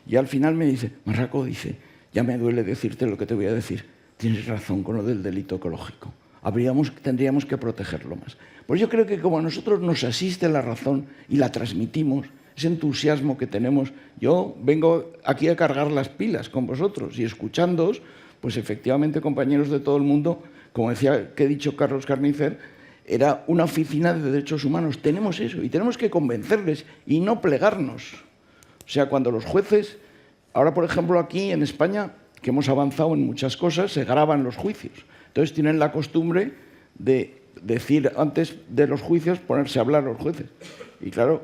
Y al final me dice, Marraco, dice, ya me duele decirte lo que te voy a decir. Tienes razón con lo del delito ecológico. Tendríamos que protegerlo más. Pues yo creo que como a nosotros nos asiste la razón y la transmitimos, ese entusiasmo que tenemos, yo vengo aquí a cargar las pilas con vosotros y escuchándoos, pues efectivamente, compañeros de todo el mundo, como decía que he dicho Carlos Carnicer, era una oficina de derechos humanos. Tenemos eso y tenemos que convencerles y no plegarnos. O sea, cuando los jueces... Ahora, por ejemplo, aquí en España, que hemos avanzado en muchas cosas, se graban los juicios. Entonces tienen la costumbre de decir antes de los juicios, ponerse a hablar los jueces. Y claro,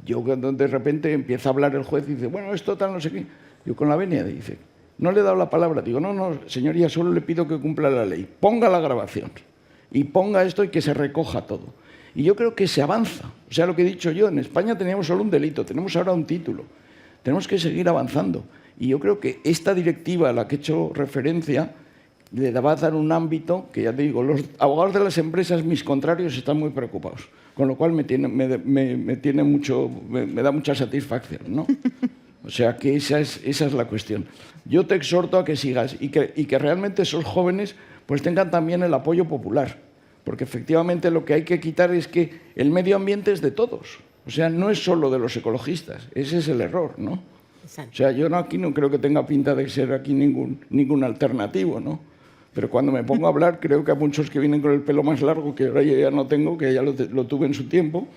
yo cuando de repente empieza a hablar el juez y dice, bueno, esto tal, no sé qué. Yo con la venia dice, no le he dado la palabra. Digo, no, señoría, solo le pido que cumpla la ley. Ponga la grabación y ponga esto y que se recoja todo. Y yo creo que se avanza. O sea, lo que he dicho yo, en España teníamos solo un delito, tenemos ahora un título. Tenemos que seguir avanzando. Y yo creo que esta directiva a la que he hecho referencia le va a dar un ámbito que, ya te digo, los abogados de las empresas, mis contrarios, están muy preocupados. Con lo cual me da mucha satisfacción, ¿no? O sea, que esa es la cuestión. Yo te exhorto a que sigas y que realmente esos jóvenes pues tengan también el apoyo popular. Porque efectivamente lo que hay que quitar es que el medio ambiente es de todos. O sea, no es solo de los ecologistas. Ese es el error, ¿no? O sea, yo aquí no creo que tenga pinta de ser aquí ningún alternativo, ¿no? Pero cuando me pongo a hablar, creo que a muchos que vienen con el pelo más largo, que ahora yo ya no tengo, que ya lo tuve en su tiempo,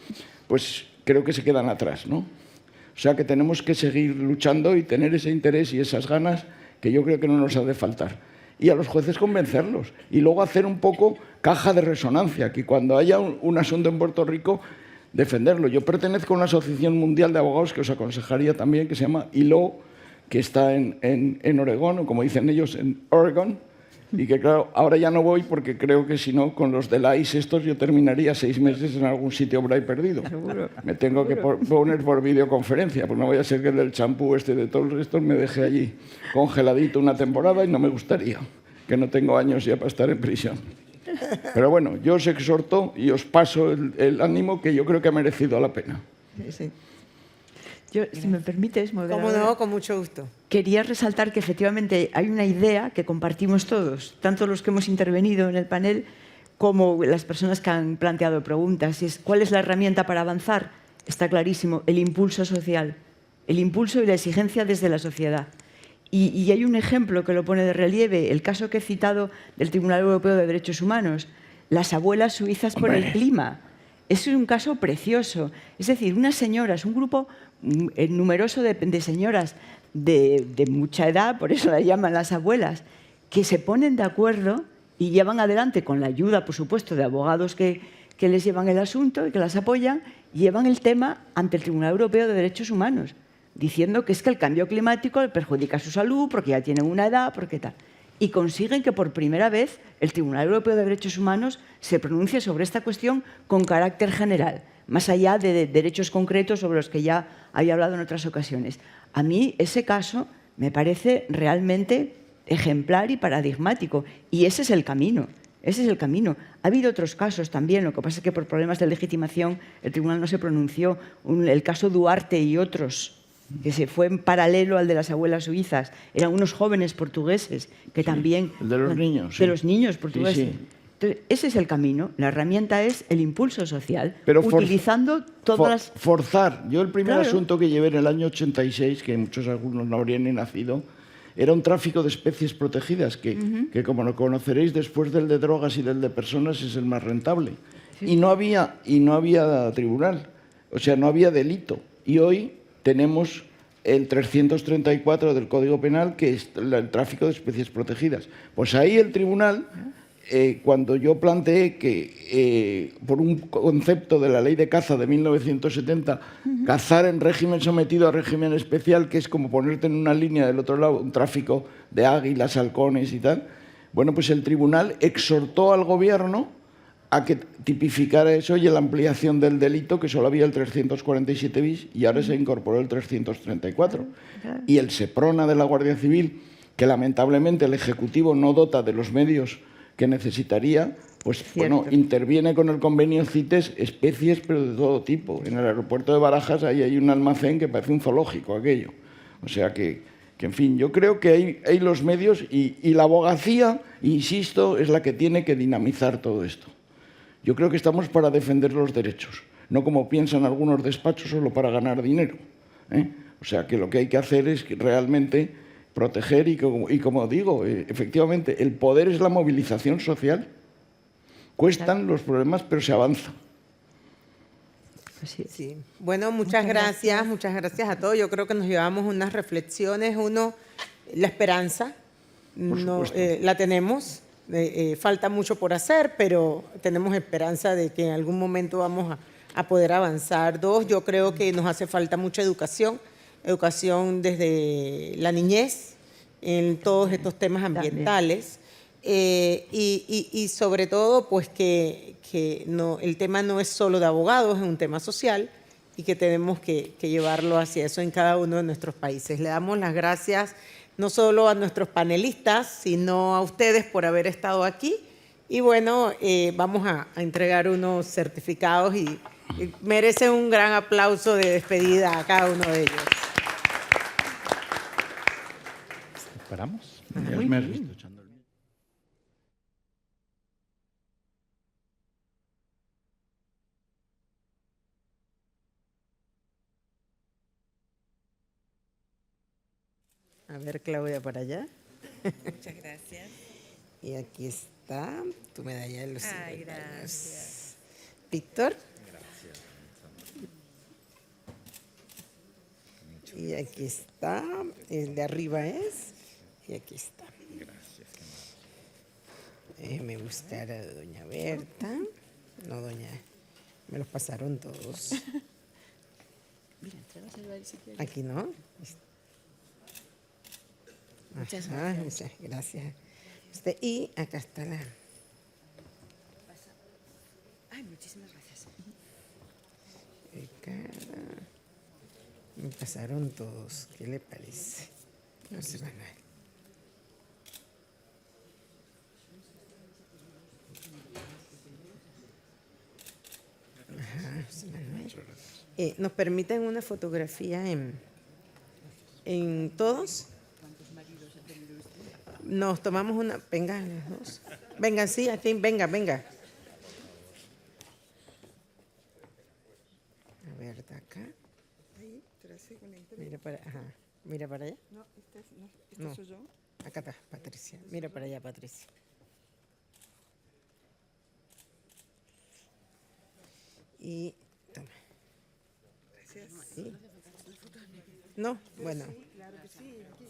pues creo que se quedan atrás, ¿no? O sea, que tenemos que seguir luchando y tener ese interés y esas ganas que yo creo que no nos ha de faltar. Y a los jueces convencerlos. Y luego hacer un poco caja de resonancia, que cuando haya un asunto en Puerto Rico, defenderlo. Yo pertenezco a una asociación mundial de abogados que os aconsejaría también, que se llama ILO, que está en Oregón, o como dicen ellos, en Oregon. Y que claro, ahora ya no voy porque creo que si no, con los del ICE estos yo terminaría 6 meses en algún sitio por ahí perdido. Seguro. Me tengo que poner por videoconferencia, pues no voy a ser que el del champú de todos estos me deje allí congeladito una temporada y no me gustaría, que no tengo años ya para estar en prisión. Pero bueno, yo os exhorto y os paso el ánimo que yo creo que ha merecido la pena. Sí. Yo, si me permites, moderadora, ¿Cómo no? Con mucho gusto. Quería resaltar que efectivamente hay una idea que compartimos todos, tanto los que hemos intervenido en el panel como las personas que han planteado preguntas. Y es, ¿cuál es la herramienta para avanzar? Está clarísimo, el impulso social, el impulso y la exigencia desde la sociedad. Y hay un ejemplo que lo pone de relieve, el caso que he citado del Tribunal Europeo de Derechos Humanos, las abuelas suizas por el clima. Es un caso precioso. Es decir, unas señoras, un grupo numeroso de señoras de mucha edad, por eso las llaman las abuelas, que se ponen de acuerdo y llevan adelante, con la ayuda, por supuesto, de abogados que les llevan el asunto y que las apoyan, llevan el tema ante el Tribunal Europeo de Derechos Humanos, diciendo que es que el cambio climático perjudica su salud porque ya tienen una edad, porque tal. Y consiguen que por primera vez el Tribunal Europeo de Derechos Humanos se pronuncie sobre esta cuestión con carácter general, más allá de derechos concretos sobre los que ya había hablado en otras ocasiones. A mí ese caso me parece realmente ejemplar y paradigmático, y ese es el camino. Ese es el camino. Ha habido otros casos también, lo que pasa es que por problemas de legitimación el tribunal no se pronunció. El caso Duarte y otros, que se fue en paralelo al de las abuelas suizas. Eran unos jóvenes portugueses que también... El de los niños. De los niños portugueses. Sí, sí. Entonces, ese es el camino. La herramienta es el impulso social, pero utilizando todas las... Forzar. Yo el primer Claro. asunto que llevé en el año 86, que muchos algunos no habrían ni nacido, era un tráfico de especies protegidas, que como lo conoceréis, después del de drogas y del de personas, es el más rentable. Sí. Y no había tribunal, o sea, no había delito. Y hoy tenemos el 334 del Código Penal, que es el tráfico de especies protegidas. Pues ahí el tribunal, cuando yo planteé que, por un concepto de la ley de caza de 1970, cazar en régimen sometido a régimen especial, que es como ponerte en una línea del otro lado, un tráfico de águilas, halcones y tal, bueno, pues el tribunal exhortó al gobierno a que tipificara eso y la ampliación del delito, que solo había el 347 bis y ahora se incorporó el 334. Y el SEPRONA de la Guardia Civil, que lamentablemente el Ejecutivo no dota de los medios que necesitaría, pues bueno, interviene con el convenio CITES especies, pero de todo tipo. En el aeropuerto de Barajas ahí hay un almacén que parece un zoológico aquello. O sea que en fin, yo creo que hay los medios y la abogacía, insisto, es la que tiene que dinamizar todo esto. Yo creo que estamos para defender los derechos, no como piensan algunos despachos solo para ganar dinero. O sea, que lo que hay que hacer es que realmente proteger y como digo, efectivamente, el poder es la movilización social. Cuestan los problemas, pero se avanza. Sí. Bueno, muchas gracias a todos. Yo creo que nos llevamos unas reflexiones. Uno, la esperanza, la tenemos. falta mucho por hacer, pero tenemos esperanza de que en algún momento vamos a poder avanzar. 2, yo creo que nos hace falta mucha educación desde la niñez, en todos estos temas ambientales. Y sobre todo, pues que no, el tema no es solo de abogados, es un tema social y que tenemos que llevarlo hacia eso en cada uno de nuestros países. Le damos las gracias no solo a nuestros panelistas, sino a ustedes por haber estado aquí. Y bueno, vamos a entregar unos certificados y merecen un gran aplauso de despedida a cada uno de ellos. ¿Esperamos? Ya me has visto echando el... A ver, Claudia, para allá. Muchas gracias. Y aquí está tu medalla de los 50 Ay, años. gracias. Víctor. Gracias. Y aquí está, el de arriba es, y aquí está. Gracias. Me gustará doña Berta. No, doña, me los pasaron todos. Aquí no. Muchas gracias. Muchas gracias. Y acá está la... Ay, muchísimas gracias. Ricardo. Me pasaron todos. ¿Qué le parece? José Manuel. Ajá, José Manuel. ¿Nos permiten una fotografía en todos? Nos tomamos una... Vengan los dos. Vengan, sí, aquí, venga, venga. A ver, de acá. Mira para, ajá. Mira para allá. No, No. soy yo. Acá está, Patricia. Mira para allá, Patricia. Y toma. Gracias. ¿Sí? No, bueno. Claro que sí. Aquí.